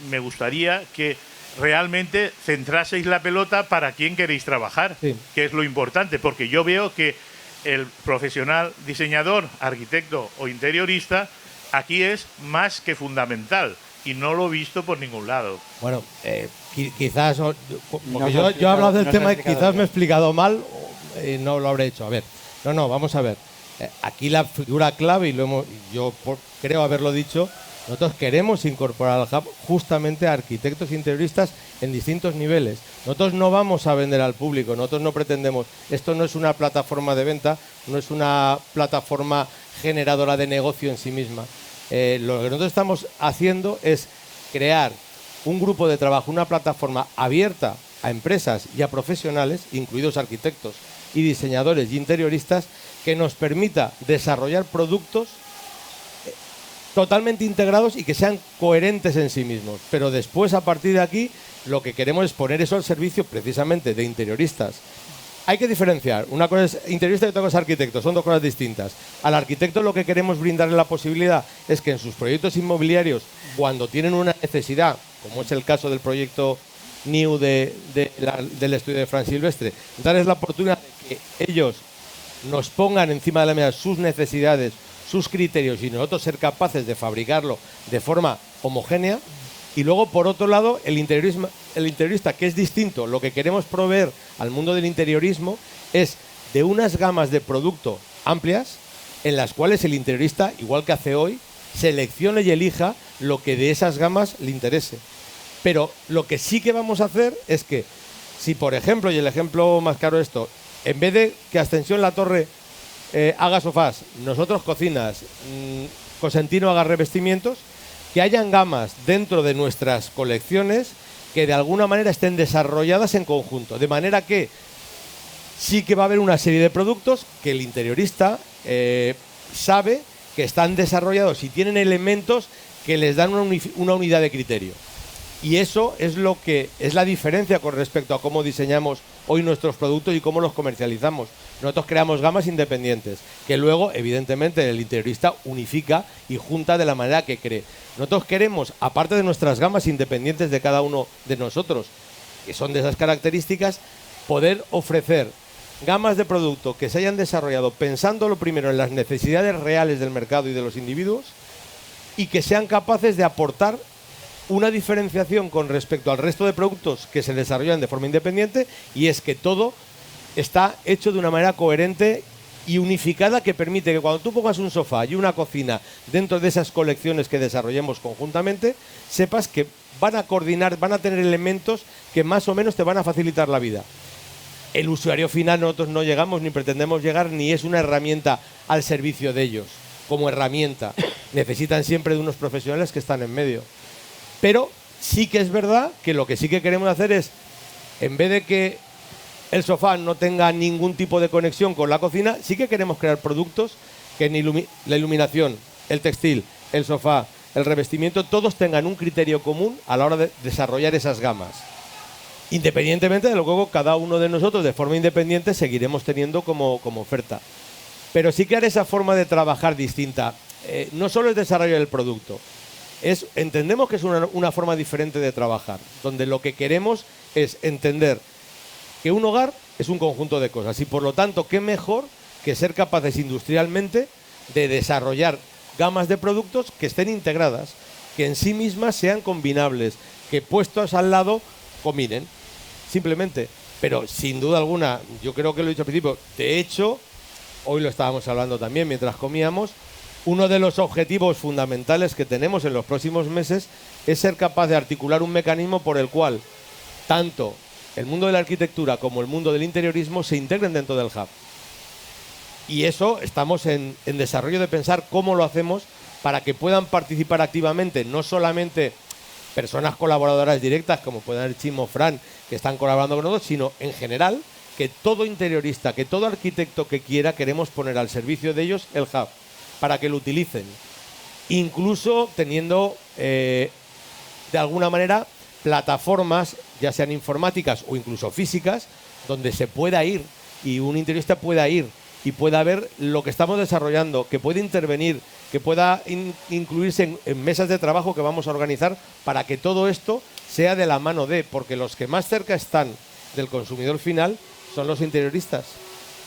me gustaría que realmente centraseis la pelota para quién queréis trabajar, sí, que es lo importante, porque yo veo que el profesional diseñador, arquitecto o interiorista aquí es más que fundamental y no lo he visto por ningún lado. Bueno, quizás, porque yo he hablado del tema y quizás me he explicado mal y no lo habré hecho. A ver, vamos a ver. Aquí la figura clave, y yo creo haberlo dicho, nosotros queremos incorporar al hub justamente a arquitectos interioristas en distintos niveles. Nosotros no vamos a vender al público, nosotros no pretendemos, esto no es una plataforma de venta, no es una plataforma generadora de negocio en sí misma. Lo que nosotros estamos haciendo es crear un grupo de trabajo, una plataforma abierta a empresas y a profesionales, incluidos arquitectos y diseñadores y interioristas, que nos permita desarrollar productos totalmente integrados y que sean coherentes en sí mismos. Pero después, a partir de aquí, lo que queremos es poner eso al servicio precisamente de interioristas. Hay que diferenciar. Una cosa es interiorista y otra cosa es arquitecto. Son dos cosas distintas. Al arquitecto lo que queremos brindarle la posibilidad es que en sus proyectos inmobiliarios, cuando tienen una necesidad, como es el caso del proyecto New del estudio de Fran Silvestre, darles la oportunidad de que ellos nos pongan encima de la mesa sus necesidades, sus criterios y nosotros ser capaces de fabricarlo de forma homogénea, Y luego, por otro lado, el interiorista, que es distinto, lo que queremos proveer al mundo del interiorismo es de unas gamas de producto amplias en las cuales el interiorista, igual que hace hoy, seleccione y elija lo que de esas gamas le interese. Pero lo que sí que vamos a hacer es que, si por ejemplo, y el ejemplo más claro es esto, en vez de que Ascensión La Torre haga sofás, nosotros cocinas, Cosentino haga revestimientos, que hayan gamas dentro de nuestras colecciones que de alguna manera estén desarrolladas en conjunto, de manera que sí que va a haber una serie de productos que el interiorista sabe que están desarrollados y tienen elementos que les dan una unidad de criterio. Y eso es lo que es la diferencia con respecto a cómo diseñamos hoy nuestros productos y cómo los comercializamos. Nosotros creamos gamas independientes, que luego, evidentemente, el interiorista unifica y junta de la manera que cree. Nosotros queremos, aparte de nuestras gamas independientes de cada uno de nosotros, que son de esas características, poder ofrecer gamas de producto que se hayan desarrollado pensándolo primero en las necesidades reales del mercado y de los individuos y que sean capaces de aportar una diferenciación con respecto al resto de productos que se desarrollan de forma independiente, y es que todo está hecho de una manera coherente y unificada que permite que cuando tú pongas un sofá y una cocina dentro de esas colecciones que desarrollemos conjuntamente, sepas que van a coordinar, van a tener elementos que más o menos te van a facilitar la vida. El usuario final nosotros no llegamos ni pretendemos llegar, ni es una herramienta al servicio de ellos. Como herramienta necesitan siempre de unos profesionales que están en medio. Pero sí que es verdad que lo que sí que queremos hacer es, en vez de que el sofá no tenga ningún tipo de conexión con la cocina, sí que queremos crear productos que en la iluminación, el textil, el sofá, el revestimiento, todos tengan un criterio común a la hora de desarrollar esas gamas. Independientemente de lo que luego cada uno de nosotros de forma independiente seguiremos teniendo como oferta. Pero sí que haré esa forma de trabajar distinta. No solo es desarrollar el producto, entendemos que es una forma diferente de trabajar, donde lo que queremos es entender que un hogar es un conjunto de cosas y por lo tanto, ¿qué mejor que ser capaces industrialmente de desarrollar gamas de productos que estén integradas, que en sí mismas sean combinables, que puestos al lado combinen, simplemente? Pero sin duda alguna, yo creo que lo he dicho al principio, de hecho, hoy lo estábamos hablando también mientras comíamos, uno de los objetivos fundamentales que tenemos en los próximos meses es ser capaz de articular un mecanismo por el cual tanto el mundo de la arquitectura como el mundo del interiorismo se integren dentro del hub. Y eso estamos en desarrollo de pensar cómo lo hacemos para que puedan participar activamente, no solamente personas colaboradoras directas como pueden ser Chimo o Fran, que están colaborando con nosotros, sino en general que todo interiorista, que todo arquitecto que quiera, queremos poner al servicio de ellos el hub, para que lo utilicen, incluso teniendo de alguna manera plataformas, ya sean informáticas o incluso físicas, donde se pueda ir y un interiorista pueda ir y pueda ver lo que estamos desarrollando, que puede intervenir, que pueda incluirse en mesas de trabajo que vamos a organizar para que todo esto sea de la mano de, porque los que más cerca están del consumidor final son los interioristas,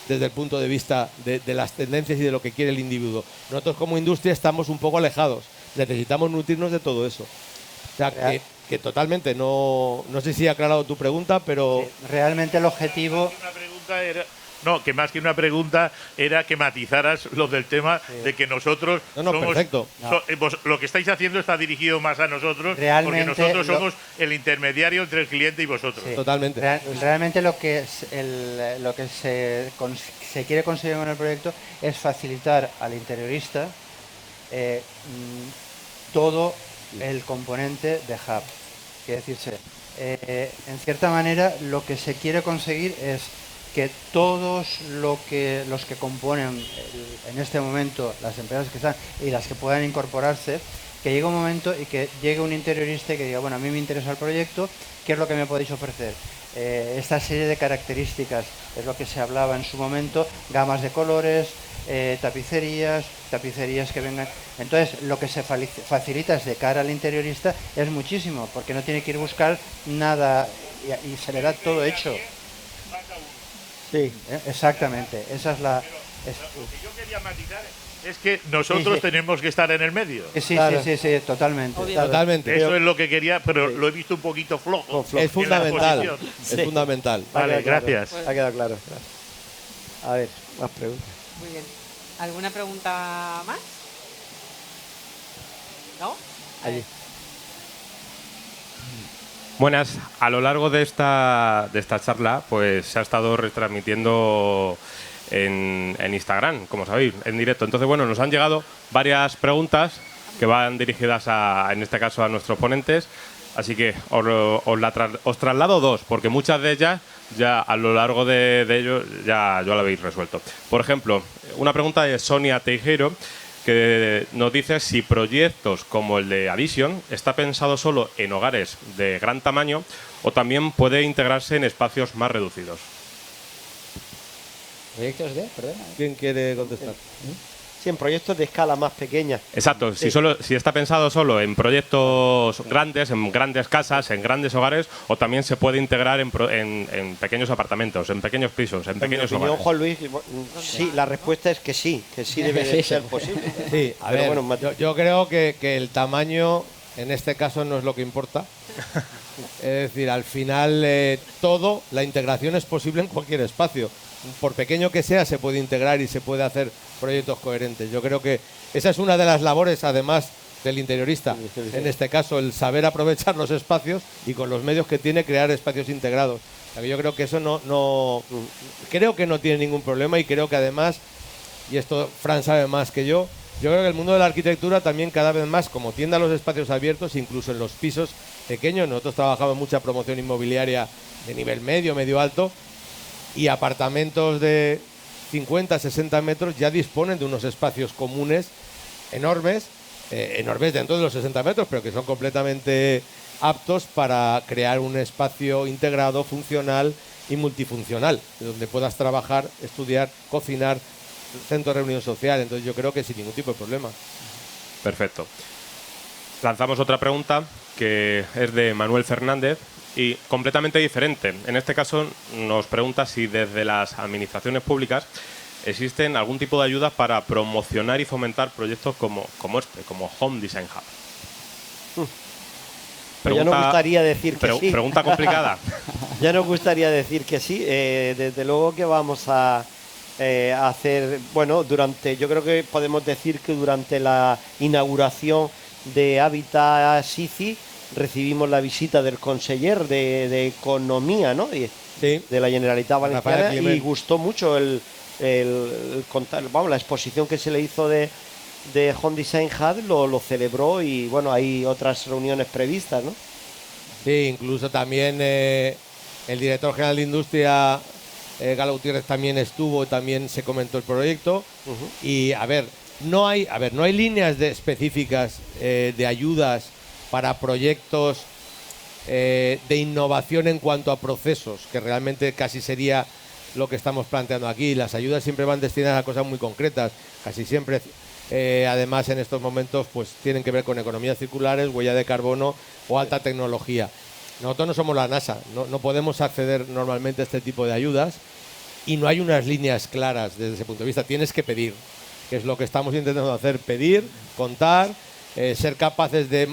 desde el punto de vista de las tendencias y de lo que quiere el individuo. Nosotros como industria estamos un poco alejados, necesitamos nutrirnos de todo eso. O sea, que totalmente, no sé si he aclarado tu pregunta, pero... Realmente el objetivo... Una pregunta era... No, que más que una pregunta era que matizaras lo del tema de que nosotros somos... perfecto. Lo que estáis haciendo está dirigido más a nosotros, realmente porque nosotros somos el intermediario entre el cliente y vosotros. Sí. Totalmente. Realmente lo que se quiere conseguir con el proyecto es facilitar al interiorista todo el componente de hub. Quiere decirse, en cierta manera lo que se quiere conseguir es que todos los que componen en este momento las empresas que están y las que puedan incorporarse, que llegue un momento y que llegue un interiorista y que diga, bueno, a mí me interesa el proyecto, ¿qué es lo que me podéis ofrecer? Esta serie de características, es lo que se hablaba en su momento, gamas de colores, tapicerías que vengan. Entonces, lo que se facilita es de cara al interiorista es muchísimo, porque no tiene que ir a buscar nada y se le da todo hecho. Sí, exactamente. Esa es la... Lo que yo quería matizar Es que nosotros tenemos que estar en el medio. Sí, Claro. sí, totalmente. Totalmente. Eso es lo que quería, pero lo he visto un poquito flojo. Es fundamental. en la exposición. Es fundamental. Vale, gracias. Ha quedado claro. A ver, más preguntas. Muy bien. ¿Alguna pregunta más? ¿No? Allí. Buenas. A lo largo de esta charla, pues se ha estado retransmitiendo en Instagram, como sabéis, en directo. Entonces, bueno, nos han llegado varias preguntas que van dirigidas en este caso a nuestros ponentes. Así que os traslado dos, porque muchas de ellas ya a lo largo de ello ya lo habéis resuelto. Por ejemplo, una pregunta de Sonia Teijeiro, que nos dice si proyectos como el de Addition está pensado solo en hogares de gran tamaño o también puede integrarse en espacios más reducidos. ¿Proyectos de? Perdona. ¿Quién quiere contestar? Sí, en proyectos de escala más pequeña. Exacto, si está pensado solo en proyectos grandes, en grandes casas, en grandes hogares, o también se puede integrar en pequeños apartamentos, en pequeños pisos, en pequeños mi opinión, hogares. Juan Luis, sí, la respuesta es que sí debe de ser posible. Sí, a ver, yo creo que el tamaño en este caso no es lo que importa. Es decir, al final la integración es posible en cualquier espacio. Por pequeño que sea, se puede integrar y se puede hacer proyectos coherentes. Yo creo que esa es una de las labores, además, del interiorista. En este caso, el saber aprovechar los espacios y con los medios que tiene, crear espacios integrados. O sea, que yo creo que eso creo que no tiene ningún problema y creo que además, y esto Fran sabe más que yo creo que el mundo de la arquitectura también cada vez más, como tiende a los espacios abiertos, incluso en los pisos pequeños, nosotros trabajamos mucha promoción inmobiliaria de nivel medio alto, y apartamentos de 50, 60 metros ya disponen de unos espacios comunes enormes dentro de los 60 metros, pero que son completamente aptos para crear un espacio integrado, funcional y multifuncional, donde puedas trabajar, estudiar, cocinar, centro de reunión social. Entonces yo creo que sin ningún tipo de problema. Perfecto. Lanzamos otra pregunta que es de Manuel Fernández y completamente diferente. En este caso nos pregunta si desde las administraciones públicas existen algún tipo de ayudas para promocionar y fomentar proyectos como Home Design Hub. Ya nos gustaría decir que sí. Pregunta complicada. Ya nos gustaría decir que sí. Desde luego que vamos a hacer, yo creo que podemos decir que durante la inauguración de Habitat SICI recibimos la visita del conseller de Economía, ¿no? De la Generalitat Valenciana, y gustó mucho la exposición que se le hizo de Home Design Hub, lo celebró y hay otras reuniones previstas, ¿no? Sí, incluso también el director general de Industria, Gala Gutiérrez, también estuvo, también se comentó el proyecto. Y no hay líneas específicas de ayudas para proyectos de innovación en cuanto a procesos, que realmente casi sería lo que estamos planteando aquí. Las ayudas siempre van destinadas a cosas muy concretas, casi siempre, además en estos momentos, pues tienen que ver con economías circulares, huella de carbono o alta tecnología. Nosotros no somos la NASA, no podemos acceder normalmente a este tipo de ayudas y no hay unas líneas claras desde ese punto de vista. Tienes que pedir, que es lo que estamos intentando hacer, pedir, contar, ser capaces de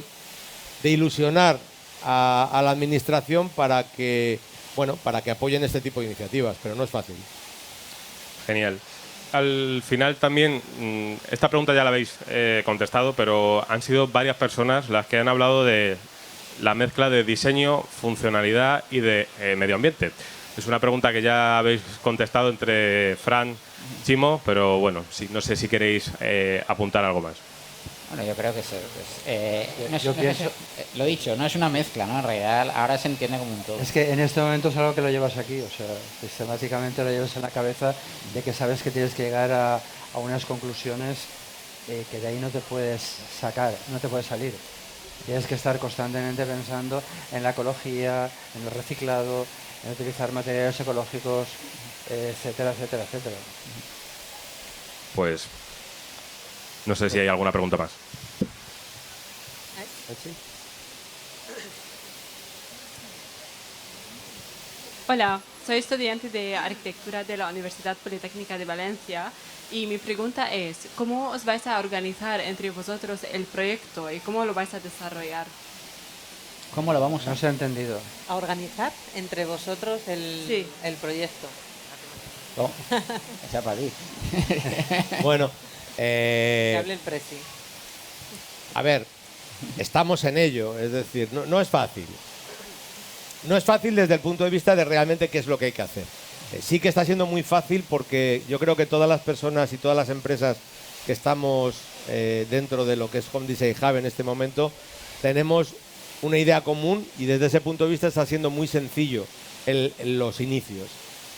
ilusionar a la administración para que apoyen este tipo de iniciativas, pero no es fácil. Genial. Al final también, esta pregunta ya la habéis contestado, pero han sido varias personas las que han hablado de la mezcla de diseño, funcionalidad y de medio ambiente. Es una pregunta que ya habéis contestado entre Fran, Chimo, pero no sé si queréis apuntar algo más. Bueno, yo creo que lo dicho, no es una mezcla, ¿no? En realidad ahora se entiende como un todo. Es que en este momento es algo que lo llevas aquí, o sea, sistemáticamente lo llevas en la cabeza de que sabes que tienes que llegar a unas conclusiones que de ahí no te puedes sacar, no te puedes salir. Tienes que estar constantemente pensando en la ecología, en el reciclado, en utilizar materiales ecológicos, etcétera, etcétera, etcétera. Pues no sé si hay alguna pregunta más. Hola, soy estudiante de arquitectura de la Universidad Politécnica de Valencia y mi pregunta es, ¿cómo os vais a organizar entre vosotros el proyecto y cómo lo vais a desarrollar? ¿Cómo lo vamos a...? No se ha entendido. ¿A organizar entre vosotros el proyecto? No, esa para ti. Bueno, Que hable el presi. a ver, estamos en ello, es decir, no es fácil. No es fácil desde el punto de vista de realmente qué es lo que hay que hacer. Sí que está siendo muy fácil porque yo creo que todas las personas y todas las empresas que estamos dentro de lo que es Home Design Hub en este momento tenemos una idea común y desde ese punto de vista está siendo muy sencillo los inicios.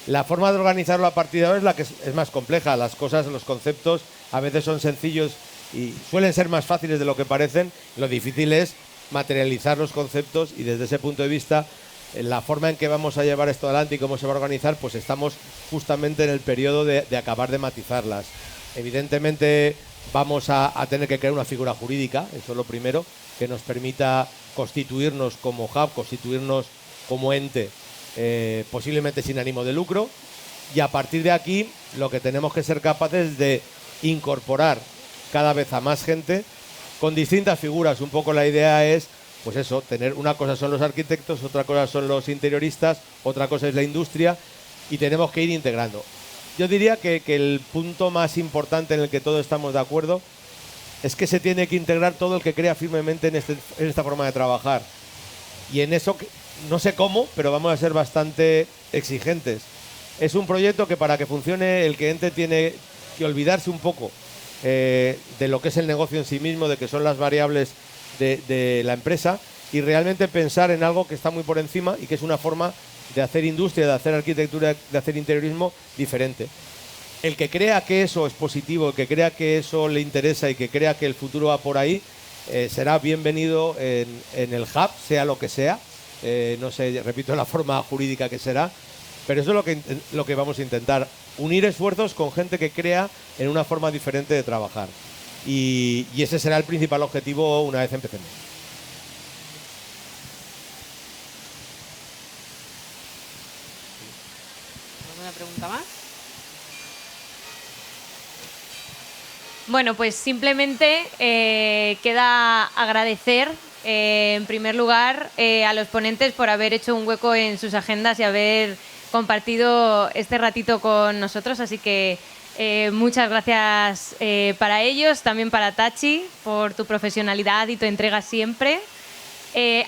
La forma de organizarlo a partir de ahora es la que es más compleja. Las cosas, los conceptos a veces son sencillos y suelen ser más fáciles de lo que parecen. Lo difícil es materializar los conceptos y desde ese punto de vista la forma en que vamos a llevar esto adelante y cómo se va a organizar, pues estamos justamente en el periodo de acabar de matizarlas. Evidentemente vamos a tener que crear una figura jurídica, eso es lo primero, que nos permita constituirnos como hub, constituirnos como ente, posiblemente sin ánimo de lucro, y a partir de aquí lo que tenemos que ser capaces de incorporar cada vez a más gente con distintas figuras. Un poco la idea es, pues eso, tener una cosa son los arquitectos, otra cosa son los interioristas, otra cosa es la industria y tenemos que ir integrando. Yo diría que el punto más importante en el que todos estamos de acuerdo es que se tiene que integrar todo el que crea firmemente en esta forma de trabajar. Y en eso, no sé cómo, pero vamos a ser bastante exigentes. Es un proyecto que para que funcione el cliente tiene que olvidarse un poco de lo que es el negocio en sí mismo, de que son las variables de la empresa y realmente pensar en algo que está muy por encima y que es una forma de hacer industria, de hacer arquitectura, de hacer interiorismo diferente. El que crea que eso es positivo, el que crea que eso le interesa y que crea que el futuro va por ahí, será bienvenido en el hub, sea lo que sea. No sé, repito la forma jurídica que será, pero eso es lo que vamos a intentar, unir esfuerzos con gente que crea en una forma diferente de trabajar. Y ese será el principal objetivo una vez empecemos. ¿Alguna pregunta más? Bueno, pues simplemente queda agradecer en primer lugar a los ponentes por haber hecho un hueco en sus agendas y haber compartido este ratito con nosotros, así que muchas gracias para ellos, también para Tachi por tu profesionalidad y tu entrega siempre.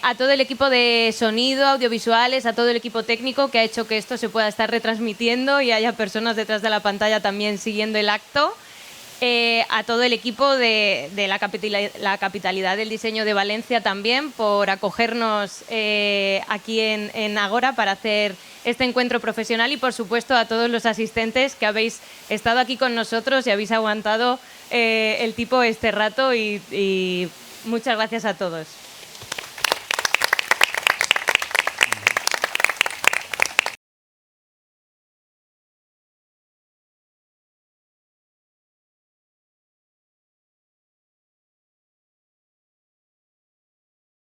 A todo el equipo de sonido, audiovisuales, a todo el equipo técnico que ha hecho que esto se pueda estar retransmitiendo y haya personas detrás de la pantalla también siguiendo el acto. A todo el equipo de la Capitalidad del Diseño de Valencia también por acogernos aquí en Agora para hacer este encuentro profesional y por supuesto a todos los asistentes que habéis estado aquí con nosotros y habéis aguantado el tipo este rato y muchas gracias a todos.